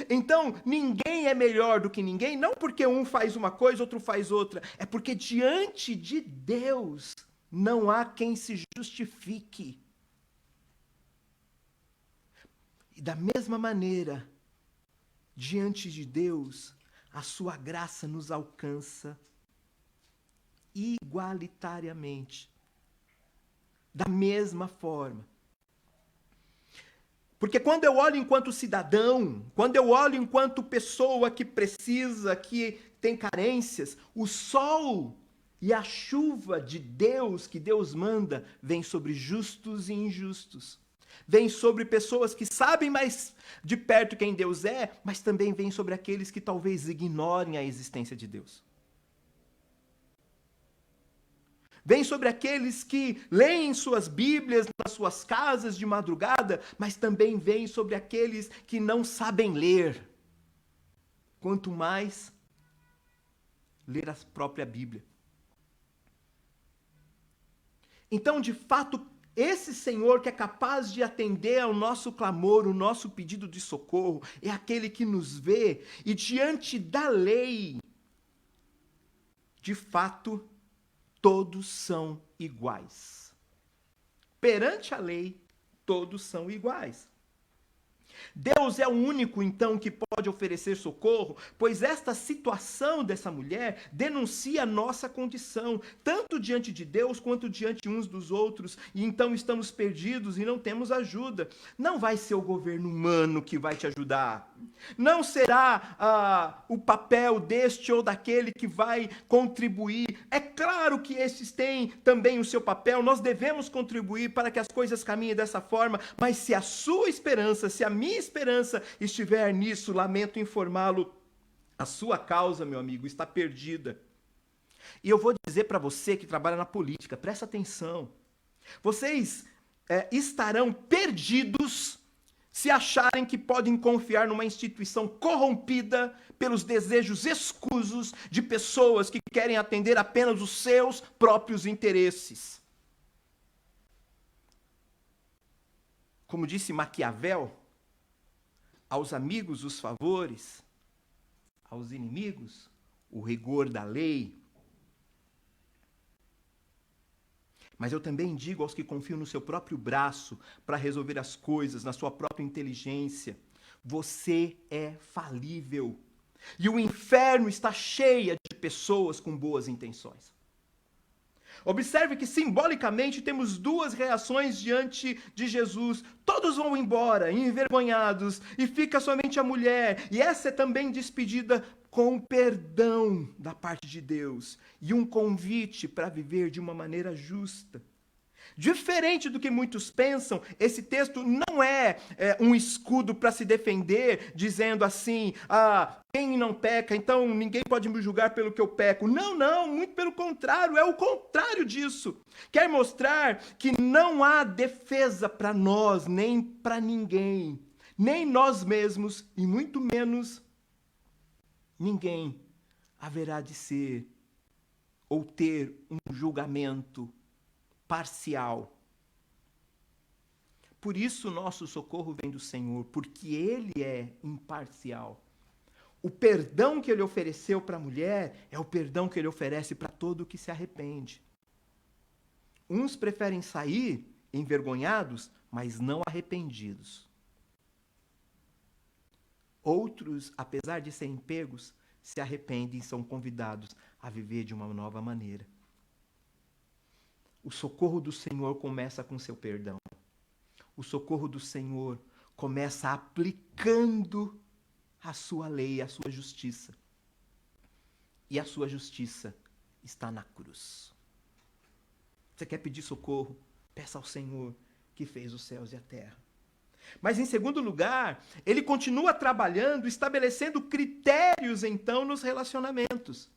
Então, ninguém é melhor do que ninguém, não porque um faz uma coisa, outro faz outra. É porque diante de Deus não há quem se justifique. E da mesma maneira, diante de Deus, a sua graça nos alcança igualitariamente. Da mesma forma. Porque quando eu olho enquanto cidadão, quando eu olho enquanto pessoa que precisa, que tem carências, o sol e a chuva de Deus, que Deus manda, vem sobre justos e injustos. Vem sobre pessoas que sabem mais de perto quem Deus é, mas também vem sobre aqueles que talvez ignorem a existência de Deus. Vem sobre aqueles que leem suas Bíblias nas suas casas de madrugada, mas também vem sobre aqueles que não sabem ler. Quanto mais ler a própria Bíblia. Então, de fato, esse Senhor que é capaz de atender ao nosso clamor, o nosso pedido de socorro, é aquele que nos vê e diante da lei, de fato, todos são iguais. Perante a lei, todos são iguais. Deus é o único, então, que pode oferecer socorro, pois esta situação dessa mulher denuncia a nossa condição, tanto diante de Deus quanto diante uns dos outros, e então estamos perdidos e não temos ajuda. Não vai ser o governo humano que vai te ajudar. Não será o papel deste ou daquele que vai contribuir. É claro que esses têm também o seu papel, nós devemos contribuir para que as coisas caminhem dessa forma, mas se a sua esperança, se a minha esperança estiver nisso, lamento informá-lo, a sua causa, meu amigo, está perdida. E eu vou dizer para você que trabalha na política, presta atenção. Vocês estarão perdidos se acharem que podem confiar numa instituição corrompida pelos desejos escusos de pessoas que querem atender apenas os seus próprios interesses. Como disse Maquiavel, aos amigos os favores, aos inimigos o rigor da lei. Mas eu também digo aos que confiam no seu próprio braço para resolver as coisas, na sua própria inteligência, você é falível. E o inferno está cheio de pessoas com boas intenções. Observe que simbolicamente temos duas reações diante de Jesus. Todos vão embora, envergonhados, e fica somente a mulher. E essa é também despedida com perdão da parte de Deus e um convite para viver de uma maneira justa. Diferente do que muitos pensam, esse texto não é um escudo para se defender, dizendo assim, quem não peca, então ninguém pode me julgar pelo que eu peco. Não, muito pelo contrário, é o contrário disso. Quer mostrar que não há defesa para nós, nem para ninguém, nem nós mesmos, e muito menos ninguém haverá de ser ou ter um julgamento parcial. Por isso nosso socorro vem do Senhor, porque Ele é imparcial. O perdão que Ele ofereceu para a mulher é o perdão que Ele oferece para todo o que se arrepende. Uns preferem sair envergonhados, mas não arrependidos. Outros, apesar de serem pegos, se arrependem e são convidados a viver de uma nova maneira. O socorro do Senhor começa com seu perdão. O socorro do Senhor começa aplicando a sua lei, a sua justiça. E a sua justiça está na cruz. Você quer pedir socorro? Peça ao Senhor que fez os céus e a terra. Mas, em segundo lugar, ele continua trabalhando, estabelecendo critérios, então, nos relacionamentos.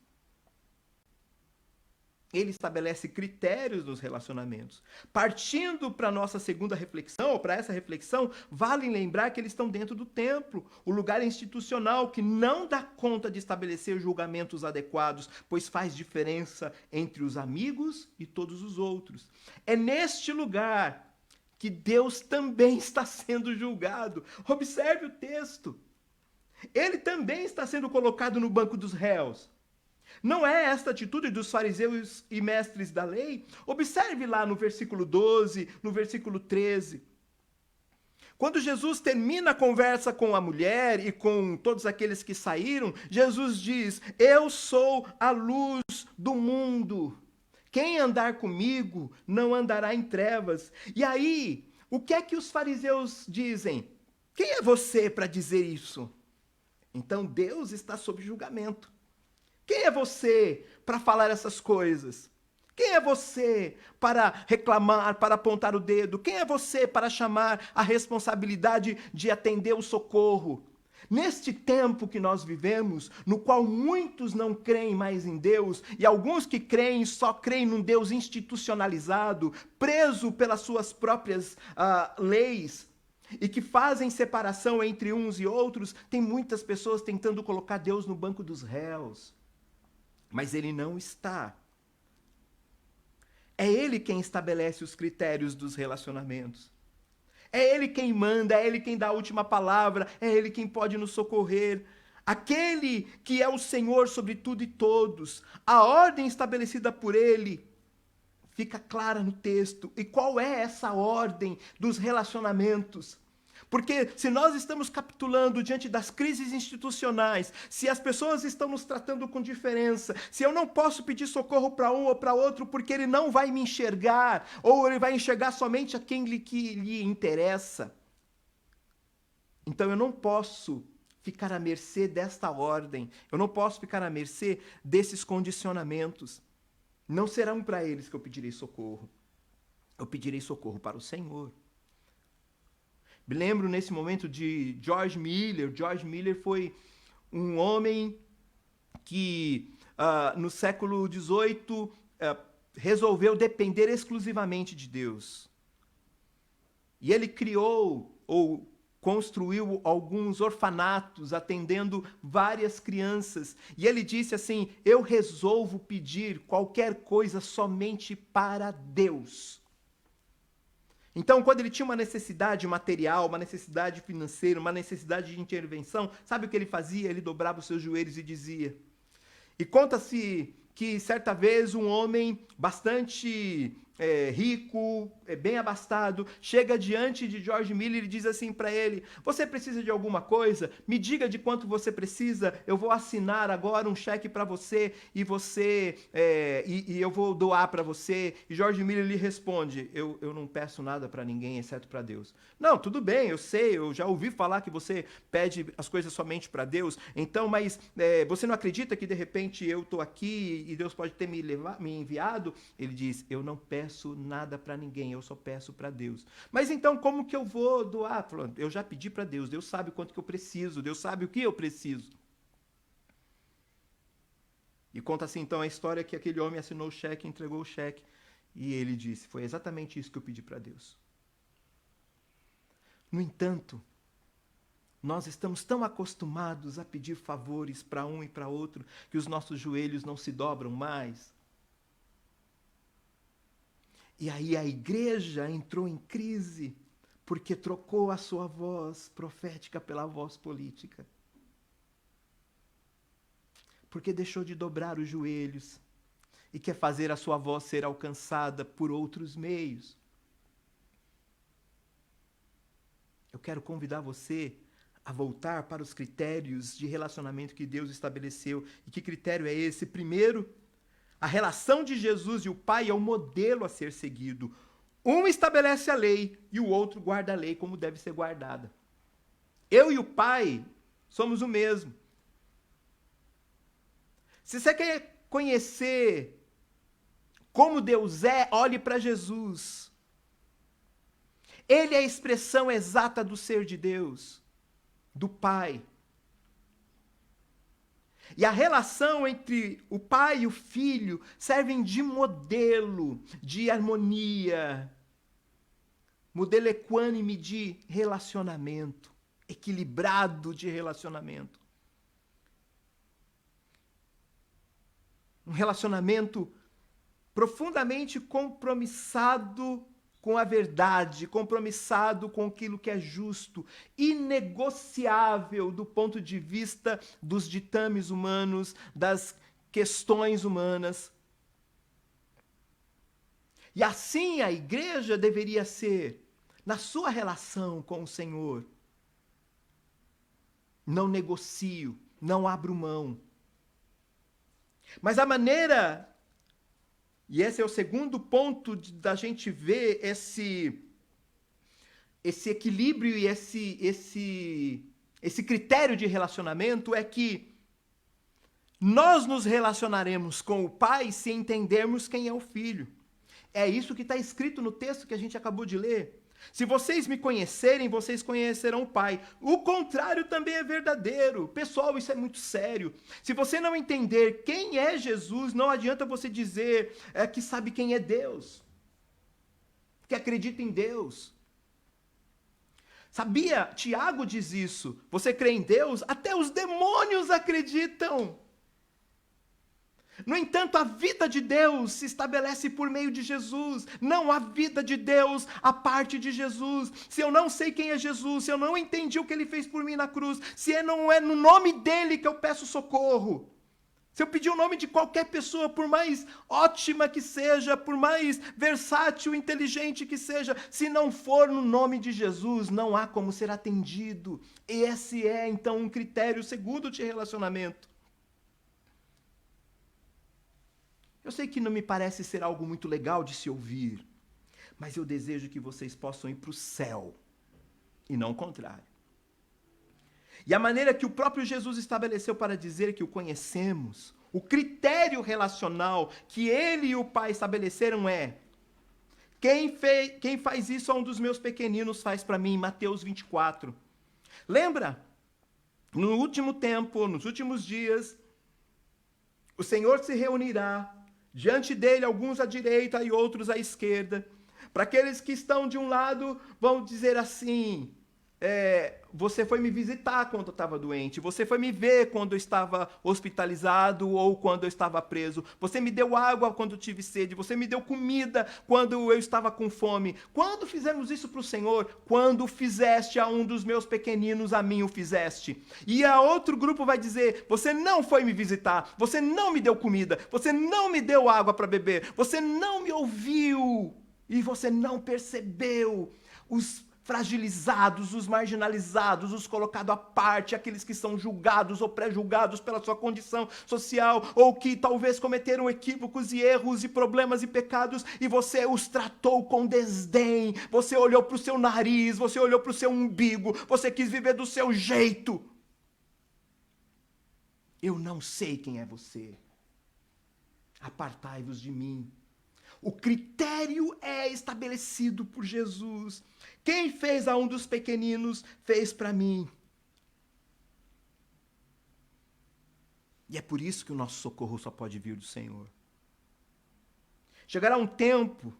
Ele estabelece critérios nos relacionamentos. Partindo para a nossa segunda reflexão, ou para essa reflexão, vale lembrar que eles estão dentro do templo, o lugar institucional que não dá conta de estabelecer julgamentos adequados, pois faz diferença entre os amigos e todos os outros. É neste lugar que Deus também está sendo julgado. Observe o texto. Ele também está sendo colocado no banco dos réus. Não é esta atitude dos fariseus e mestres da lei? Observe lá no versículo 12, no versículo 13. Quando Jesus termina a conversa com a mulher e com todos aqueles que saíram, Jesus diz: eu sou a luz do mundo. Quem andar comigo não andará em trevas. E aí, o que é que os fariseus dizem? Quem é você para dizer isso? Então Deus está sob julgamento. Quem é você para falar essas coisas? Quem é você para reclamar, para apontar o dedo? Quem é você para chamar a responsabilidade de atender o socorro? Neste tempo que nós vivemos, no qual muitos não creem mais em Deus, e alguns que creem só creem num Deus institucionalizado, preso pelas suas próprias leis, e que fazem separação entre uns e outros, tem muitas pessoas tentando colocar Deus no banco dos réus. Mas ele não está. É ele quem estabelece os critérios dos relacionamentos. É ele quem manda, é ele quem dá a última palavra, é ele quem pode nos socorrer. Aquele que é o Senhor sobre tudo e todos. A ordem estabelecida por ele fica clara no texto. E qual é essa ordem dos relacionamentos? Porque se nós estamos capitulando diante das crises institucionais, se as pessoas estão nos tratando com diferença, se eu não posso pedir socorro para um ou para outro porque ele não vai me enxergar, ou ele vai enxergar somente a quem lhe interessa, então eu não posso ficar à mercê desta ordem, eu não posso ficar à mercê desses condicionamentos. Não serão para eles que eu pedirei socorro. Eu pedirei socorro para o Senhor. Me lembro nesse momento de George Miller. George Miller foi um homem que no século XVIII resolveu depender exclusivamente de Deus. E ele criou ou construiu alguns orfanatos, atendendo várias crianças. E ele disse assim: eu resolvo pedir qualquer coisa somente para Deus. Então, quando ele tinha uma necessidade material, uma necessidade financeira, uma necessidade de intervenção, sabe o que ele fazia? Ele dobrava os seus joelhos e dizia. E conta-se que, certa vez, um homem bastante rico, bem abastado, chega diante de George Miller e diz assim para ele: você precisa de alguma coisa? Me diga de quanto você precisa, eu vou assinar agora um cheque para você e eu vou doar para você. E George Miller lhe responde: eu não peço nada para ninguém exceto para Deus. Não, tudo bem, eu sei, eu já ouvi falar que você pede as coisas somente para Deus, então, mas você não acredita que de repente eu estou aqui e Deus pode ter me enviado? Ele diz: eu não peço nada para ninguém, eu só peço para Deus. Mas então como que eu vou doar? Falando, eu já pedi para Deus, Deus sabe quanto que eu preciso, Deus sabe o que eu preciso. E conta assim então a história que aquele homem assinou o cheque, entregou o cheque, e ele disse: foi exatamente isso que eu pedi para Deus. No entanto, nós estamos tão acostumados a pedir favores para um e para outro que os nossos joelhos não se dobram mais. E aí a igreja entrou em crise porque trocou a sua voz profética pela voz política. Porque deixou de dobrar os joelhos e quer fazer a sua voz ser alcançada por outros meios. Eu quero convidar você a voltar para os critérios de relacionamento que Deus estabeleceu. E que critério é esse? Primeiro, a relação de Jesus e o Pai é o modelo a ser seguido. Um estabelece a lei e o outro guarda a lei como deve ser guardada. Eu e o Pai somos o mesmo. Se você quer conhecer como Deus é, olhe para Jesus. Ele é a expressão exata do ser de Deus, do Pai. E a relação entre o pai e o filho servem de modelo de harmonia, modelo equânime de relacionamento, equilibrado de relacionamento. Um relacionamento profundamente compromissado com a verdade, compromissado com aquilo que é justo, inegociável do ponto de vista dos ditames humanos, das questões humanas. E assim a igreja deveria ser na sua relação com o Senhor. Não negocio, não abro mão. Mas a maneira, e esse é o segundo ponto da gente ver esse equilíbrio e esse critério de relacionamento, é que Nós nos relacionaremos com o Pai se entendermos quem é o Filho. É isso que está escrito no texto que a gente acabou de ler. Se vocês me conhecerem, vocês conhecerão o Pai. O contrário também é verdadeiro. Pessoal, isso é muito sério. Se você não entender quem é Jesus, não adianta você dizer que sabe quem é Deus, que acredita em Deus. Sabia? Tiago diz isso. Você crê em Deus? Até os demônios acreditam. No entanto, a vida de Deus se estabelece por meio de Jesus. Não há vida de Deus a parte de Jesus. Se eu não sei quem é Jesus, se eu não entendi o que ele fez por mim na cruz, se não é no nome dele que eu peço socorro, se eu pedir o nome de qualquer pessoa, por mais ótima que seja, por mais versátil, inteligente que seja, se não for no nome de Jesus, não há como ser atendido. Esse é, então, um critério segundo de relacionamento. Eu sei que não me parece ser algo muito legal de se ouvir, mas eu desejo que vocês possam ir para o céu, e não o contrário. E a maneira que o próprio Jesus estabeleceu para dizer que o conhecemos, o critério relacional que ele e o Pai estabeleceram é: quem faz isso a um dos meus pequeninos faz para mim, Mateus 24. Lembra? No último tempo, nos últimos dias, o Senhor se reunirá, diante dele alguns à direita e outros à esquerda. Para aqueles que estão de um lado, vão dizer assim: você foi me visitar quando eu estava doente, você foi me ver quando eu estava hospitalizado ou quando eu estava preso, você me deu água quando eu tive sede, você me deu comida quando eu estava com fome. Quando fizemos isso para o Senhor? Quando fizeste a um dos meus pequeninos, a mim o fizeste. E a outro grupo vai dizer: você não foi me visitar, você não me deu comida, você não me deu água para beber, você não me ouviu e você não percebeu os fragilizados, os marginalizados, os colocados à parte, aqueles que são julgados ou pré-julgados pela sua condição social, ou que talvez cometeram equívocos e erros e problemas e pecados, e você os tratou com desdém, você olhou para o seu nariz, você olhou para o seu umbigo, você quis viver do seu jeito. Eu não sei quem é você. Apartai-vos de mim. O critério é estabelecido por Jesus. Quem fez a um dos pequeninos, fez para mim. E é por isso que o nosso socorro só pode vir do Senhor. Chegará um tempo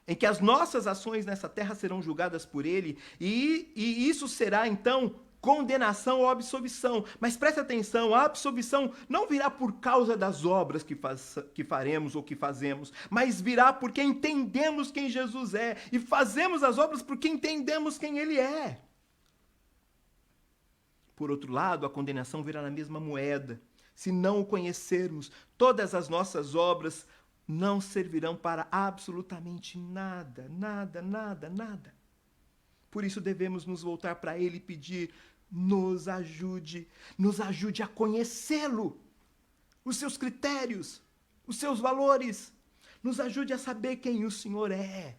em que as nossas ações nessa terra serão julgadas por Ele, e isso será, então, condenação ou absolvição. Mas preste atenção, a absolvição não virá por causa das obras que faremos ou que fazemos, mas virá porque entendemos quem Jesus é e fazemos as obras porque entendemos quem Ele é. Por outro lado, a condenação virá na mesma moeda. Se não o conhecermos, todas as nossas obras não servirão para absolutamente nada, nada, nada, nada. Por isso devemos nos voltar para Ele e pedir: nos ajude a conhecê-lo, os seus critérios, os seus valores, nos ajude a saber quem o Senhor é,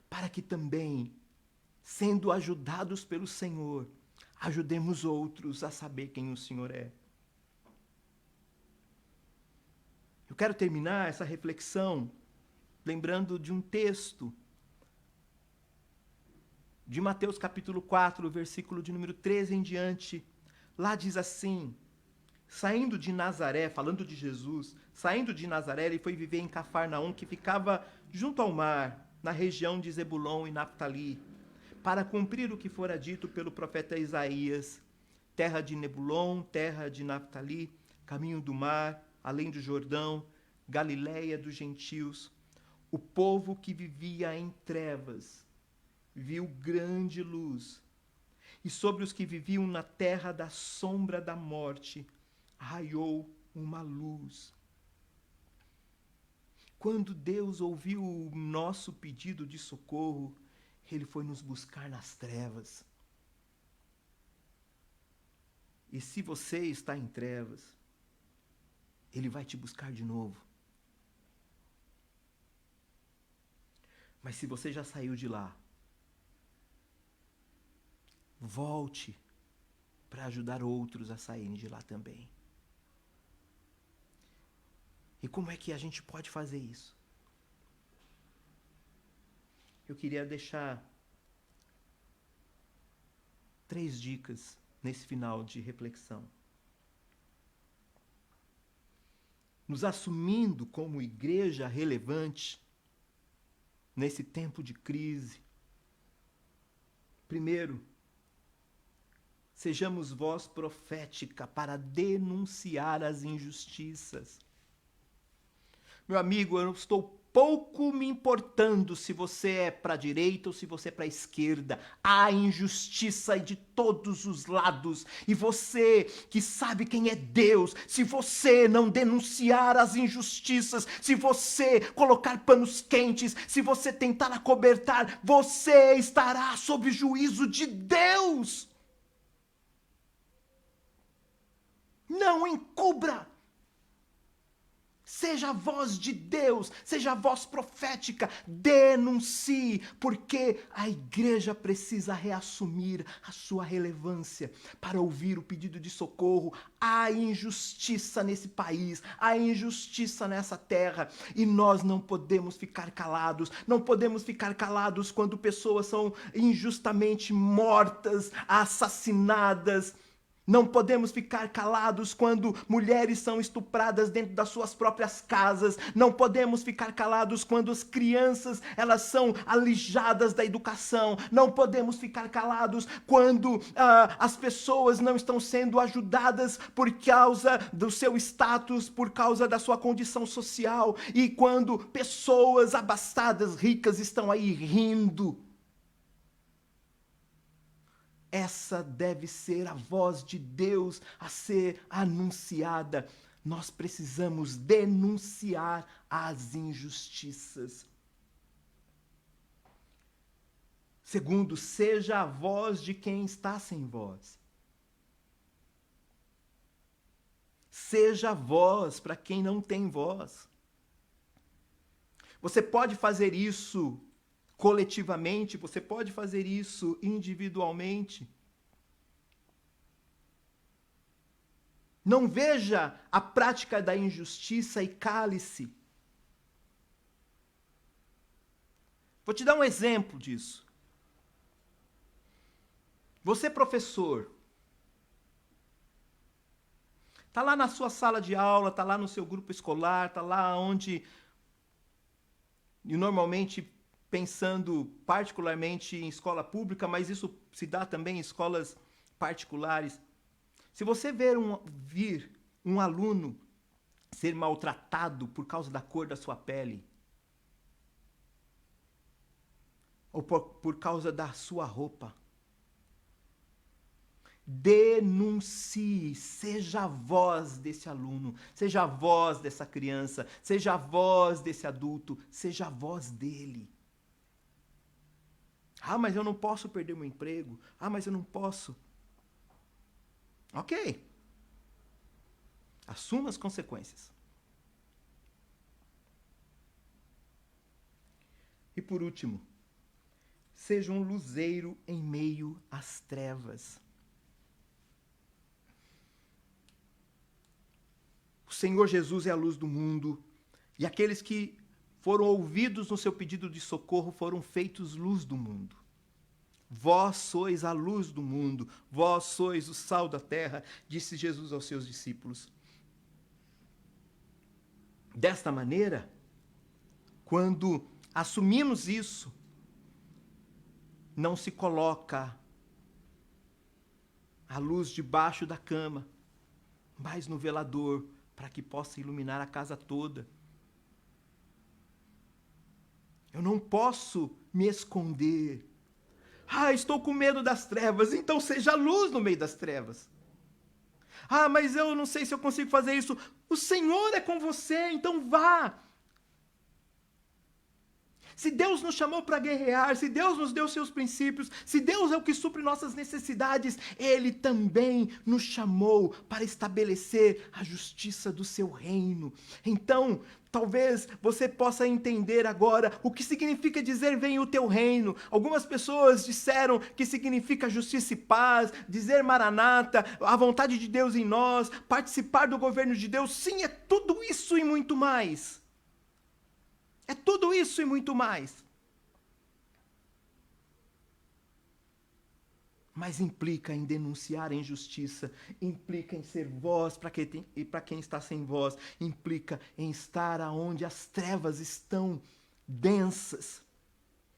para que também, sendo ajudados pelo Senhor, ajudemos outros a saber quem o Senhor é. Eu quero terminar essa reflexão lembrando de um texto de Mateus capítulo 4, versículo de número 13 em diante. Lá diz assim: saindo de Nazaré, falando de Jesus, saindo de Nazaré, ele foi viver em Cafarnaum, que ficava junto ao mar, na região de Zebulon e Naphtali, para cumprir o que fora dito pelo profeta Isaías: terra de Nebulon, terra de Naphtali, caminho do mar, além do Jordão, Galileia dos gentios. O povo que vivia em trevas viu grande luz, e sobre os que viviam na terra da sombra da morte raiou uma luz. Quando Deus ouviu o nosso pedido de socorro, Ele foi nos buscar nas trevas. E se você está em trevas, Ele vai te buscar de novo. Mas se você já saiu de lá, volte para ajudar outros a saírem de lá também. E como é que a gente pode fazer isso? Eu queria deixar 3 dicas nesse final de reflexão. Nos assumindo como igreja relevante nesse tempo de crise. Primeiro, sejamos voz profética para denunciar as injustiças. Meu amigo, eu estou pouco me importando se você é para a direita ou se você é para a esquerda. Há injustiça de todos os lados. E você que sabe quem é Deus, se você não denunciar as injustiças, se você colocar panos quentes, se você tentar acobertar, você estará sob juízo de Deus. Não encubra. Seja a voz de Deus, seja a voz profética, denuncie, porque a igreja precisa reassumir a sua relevância para ouvir o pedido de socorro. Há injustiça nesse país, há injustiça nessa terra, e nós não podemos ficar calados. Não podemos ficar calados quando pessoas são injustamente mortas, assassinadas. Não podemos ficar calados quando mulheres são estupradas dentro das suas próprias casas. Não podemos ficar calados quando as crianças elas são alijadas da educação. Não podemos ficar calados quando as pessoas não estão sendo ajudadas por causa do seu status, por causa da sua condição social. E quando pessoas abastadas, ricas, estão aí rindo. Essa deve ser a voz de Deus a ser anunciada. Nós precisamos denunciar as injustiças. Segundo, seja a voz de quem está sem voz. Seja a voz para quem não tem voz. Você pode fazer isso coletivamente, você pode fazer isso individualmente. Não veja a prática da injustiça e cale-se. Vou te dar um exemplo disso. Você, professor, está lá na sua sala de aula, está lá no seu grupo escolar, está lá onde, e normalmente pensando particularmente em escola pública, mas isso se dá também em escolas particulares. Se você vir um aluno ser maltratado por causa da cor da sua pele, ou por causa da sua roupa, denuncie, seja a voz desse aluno, seja a voz dessa criança, seja a voz desse adulto, seja a voz dele. Ah, mas eu não posso perder meu emprego. Ah, mas eu não posso. Ok. Assuma as consequências. E por último, seja um luzeiro em meio às trevas. O Senhor Jesus é a luz do mundo, e aqueles que foram ouvidos no seu pedido de socorro foram feitos luz do mundo. Vós sois a luz do mundo, vós sois o sal da terra, disse Jesus aos seus discípulos. Desta maneira, quando assumimos isso, não se coloca a luz debaixo da cama, mas no velador, para que possa iluminar a casa toda. Eu não posso me esconder. Ah, estou com medo das trevas, então seja luz no meio das trevas. Ah, mas eu não sei se eu consigo fazer isso. O Senhor é com você, então vá. Se Deus nos chamou para guerrear, se Deus nos deu seus princípios, se Deus é o que supre nossas necessidades, Ele também nos chamou para estabelecer a justiça do seu reino. Então, talvez você possa entender agora o que significa dizer venha o teu reino. Algumas pessoas disseram que significa justiça e paz, dizer Maranata, a vontade de Deus em nós, participar do governo de Deus. Sim, é tudo isso e muito mais. É tudo isso e muito mais. Mas implica em denunciar a injustiça, implica em ser voz para quem está sem voz, implica em estar aonde as trevas estão densas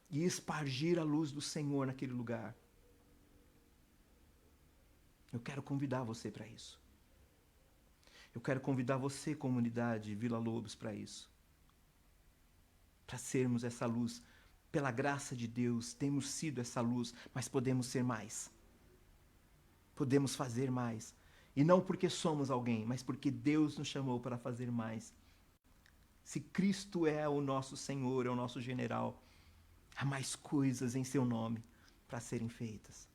e espargir a luz do Senhor naquele lugar. Eu quero convidar você para isso. Eu quero convidar você, comunidade Vila Lobos, para isso. Para sermos essa luz. Pela graça de Deus, temos sido essa luz, mas podemos ser mais. Podemos fazer mais. E não porque somos alguém, mas porque Deus nos chamou para fazer mais. Se Cristo é o nosso Senhor, é o nosso general, há mais coisas em seu nome para serem feitas.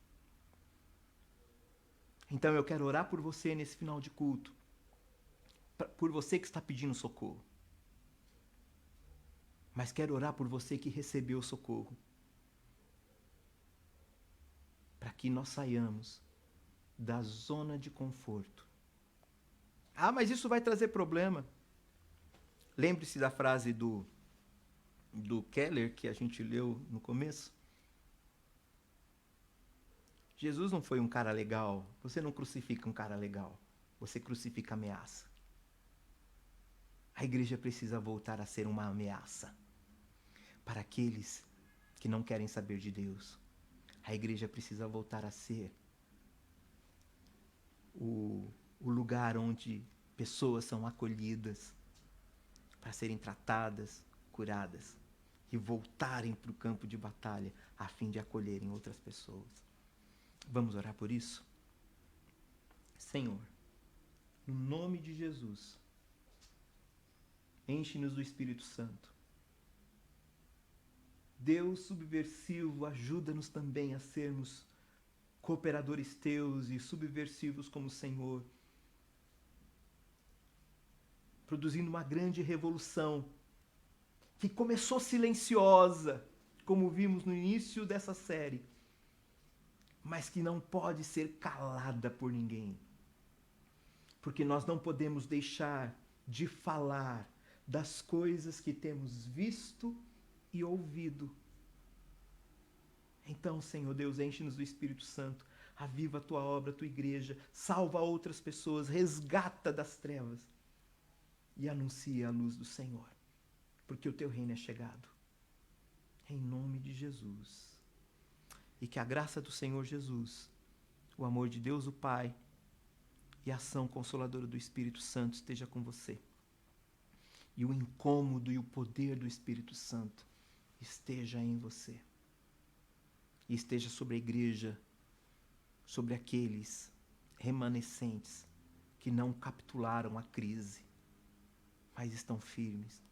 Então eu quero orar por você nesse final de culto. Por você que está pedindo socorro. Mas quero orar por você que recebeu o socorro. Para que nós saiamos da zona de conforto. Ah, mas isso vai trazer problema. Lembre-se da frase do Keller, que a gente leu no começo. Jesus não foi um cara legal. Você não crucifica um cara legal. Você crucifica ameaça. A igreja precisa voltar a ser uma ameaça para aqueles que não querem saber de Deus. A igreja precisa voltar a ser o lugar onde pessoas são acolhidas para serem tratadas, curadas e voltarem para o campo de batalha a fim de acolherem outras pessoas. Vamos orar por isso? Senhor, no nome de Jesus, enche-nos do Espírito Santo. Deus subversivo, ajuda-nos também a sermos cooperadores teus e subversivos como o Senhor, produzindo uma grande revolução que começou silenciosa, como vimos no início dessa série, mas que não pode ser calada por ninguém, porque nós não podemos deixar de falar das coisas que temos visto e ouvido. Então, Senhor Deus, enche-nos do Espírito Santo, aviva a tua obra, a tua igreja, salva outras pessoas, resgata das trevas e anuncia a luz do Senhor, porque o teu reino é chegado. Em nome de Jesus. E que a graça do Senhor Jesus, o amor de Deus o Pai e a ação consoladora do Espírito Santo esteja com você. E o incômodo e o poder do Espírito Santo esteja em você. E esteja sobre a igreja, sobre aqueles remanescentes que não capitularam a crise, mas estão firmes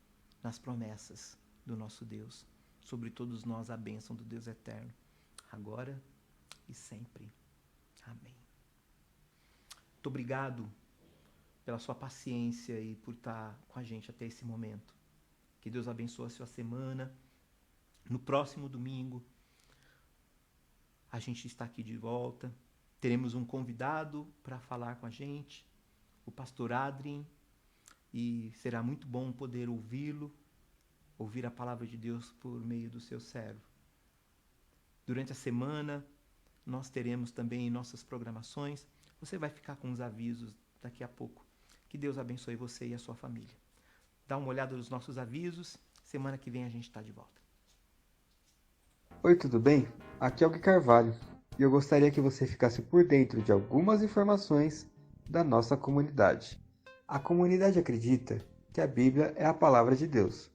nas promessas do nosso Deus. Sobre todos nós a bênção do Deus eterno, agora e sempre. Amém. Muito obrigado pela sua paciência e por estar com a gente até esse momento. Que Deus abençoe a sua semana. No próximo domingo, a gente está aqui de volta. Teremos um convidado para falar com a gente, o pastor Adrien, e será muito bom poder ouvi-lo, ouvir a palavra de Deus por meio do seu servo. Durante a semana, nós teremos também em nossas programações, você vai ficar com os avisos daqui a pouco. Que Deus abençoe você e a sua família. Dá uma olhada nos nossos avisos, semana que vem a gente está de volta. Oi, tudo bem? Aqui é o Gui Carvalho e eu gostaria que você ficasse por dentro de algumas informações da nossa comunidade. A comunidade acredita que a Bíblia é a palavra de Deus.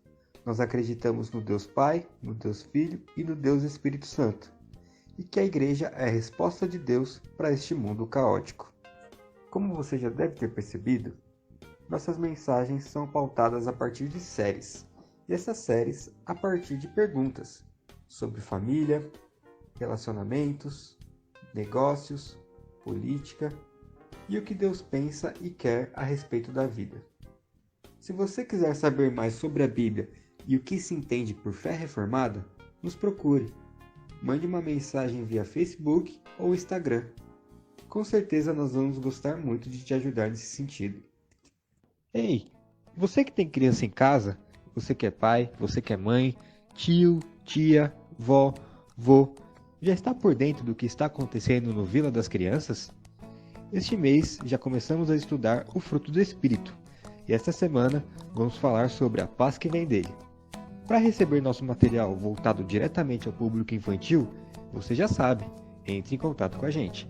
Nós acreditamos no Deus Pai, no Deus Filho e no Deus Espírito Santo. E que a igreja é a resposta de Deus para este mundo caótico. Como você já deve ter percebido, nossas mensagens são pautadas a partir de séries. e essas séries a partir de perguntas sobre família, relacionamentos, negócios, política e o que Deus pensa e quer a respeito da vida. Se você quiser saber mais sobre a Bíblia e o que se entende por fé reformada, nos procure. Mande uma mensagem via Facebook ou Instagram. Com certeza nós vamos gostar muito de te ajudar nesse sentido. Ei, você que tem criança em casa, você que é pai, você que é mãe, tio, tia, vó, vô, já está por dentro do que está acontecendo no Vila das Crianças? Este mês já começamos a estudar o fruto do Espírito e esta semana vamos falar sobre a paz que vem dele. Para receber nosso material voltado diretamente ao público infantil, você já sabe, entre em contato com a gente.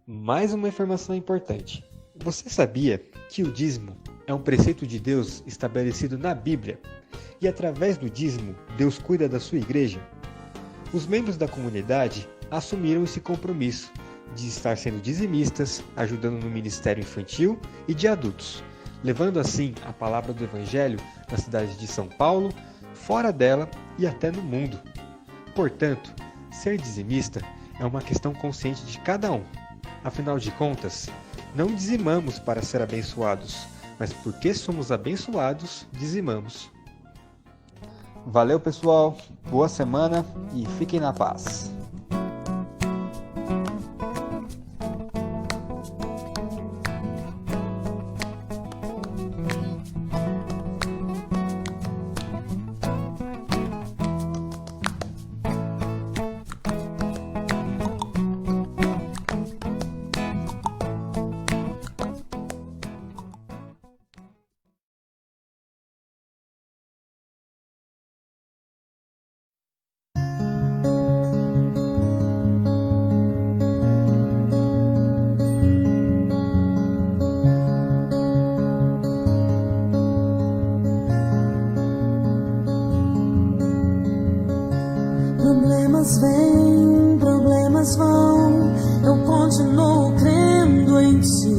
Mais uma informação importante. Você sabia que o dízimo é um preceito de Deus estabelecido na Bíblia e através do dízimo Deus cuida da sua igreja? Os membros da comunidade assumiram esse compromisso de estar sendo dizimistas, ajudando no ministério infantil e de adultos, levando assim a palavra do Evangelho na cidade de São Paulo, fora dela e até no mundo. Portanto, ser dizimista é uma questão consciente de cada um. Afinal de contas, não dizimamos para ser abençoados, mas porque somos abençoados, dizimamos. Valeu, pessoal, boa semana e fiquem na paz. Problemas vêm, problemas vão, eu continuo crendo em ti.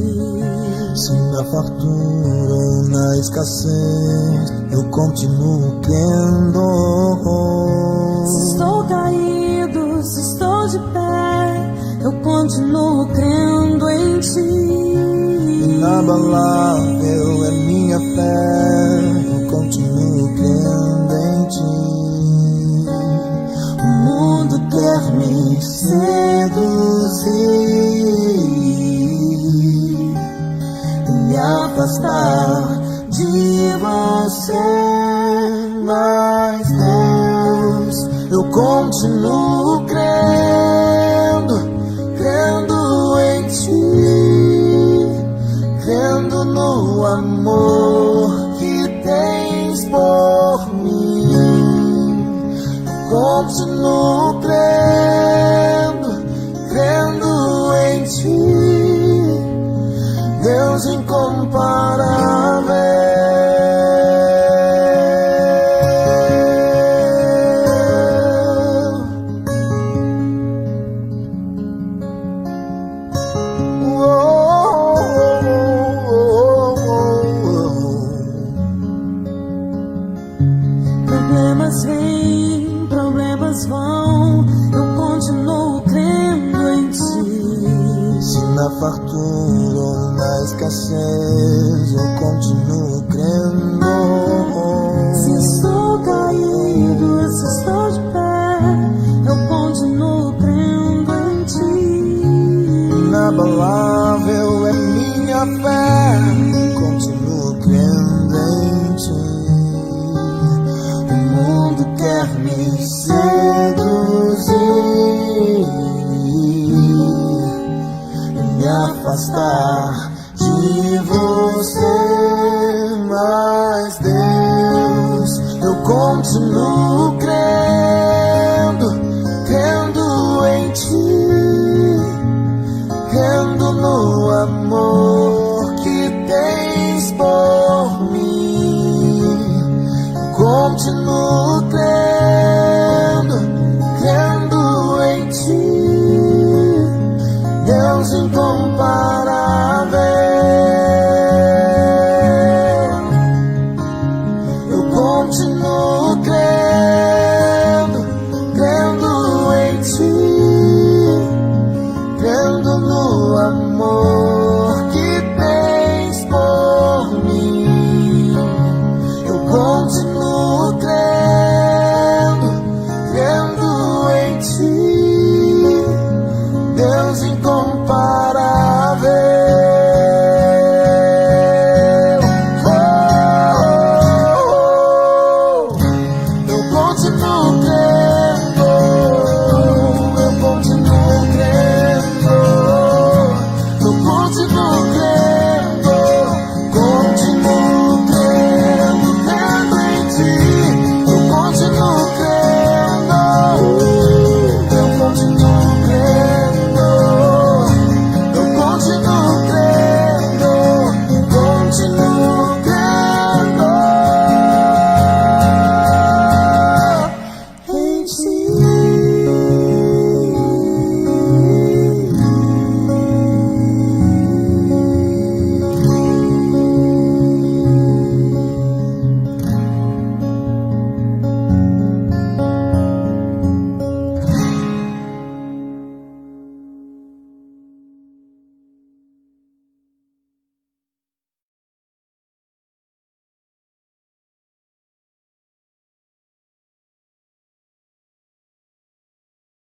Se na fartura ou na escassez, eu continuo crendo. Se estou caído, se estou de pé, eu continuo crendo em ti. Inabalável é minha fé, eu continuo crendo em ti. O mundo quer me seduzir, me afastar de você, mas Deus, eu continuo crendo, crendo em ti, crendo no amor que tens por mim. Continuo crendo, crendo em ti, Deus incomparável. Problemas vêm, problemas vão, eu continuo crendo em ti. Se na fartura ou na escassez, eu continuo crendo. Se estou caído, se estou de pé, eu continuo crendo em ti. Inabalável é minha fé, continuo crendo em ti. O mundo quer me seduzir, me afastar de você.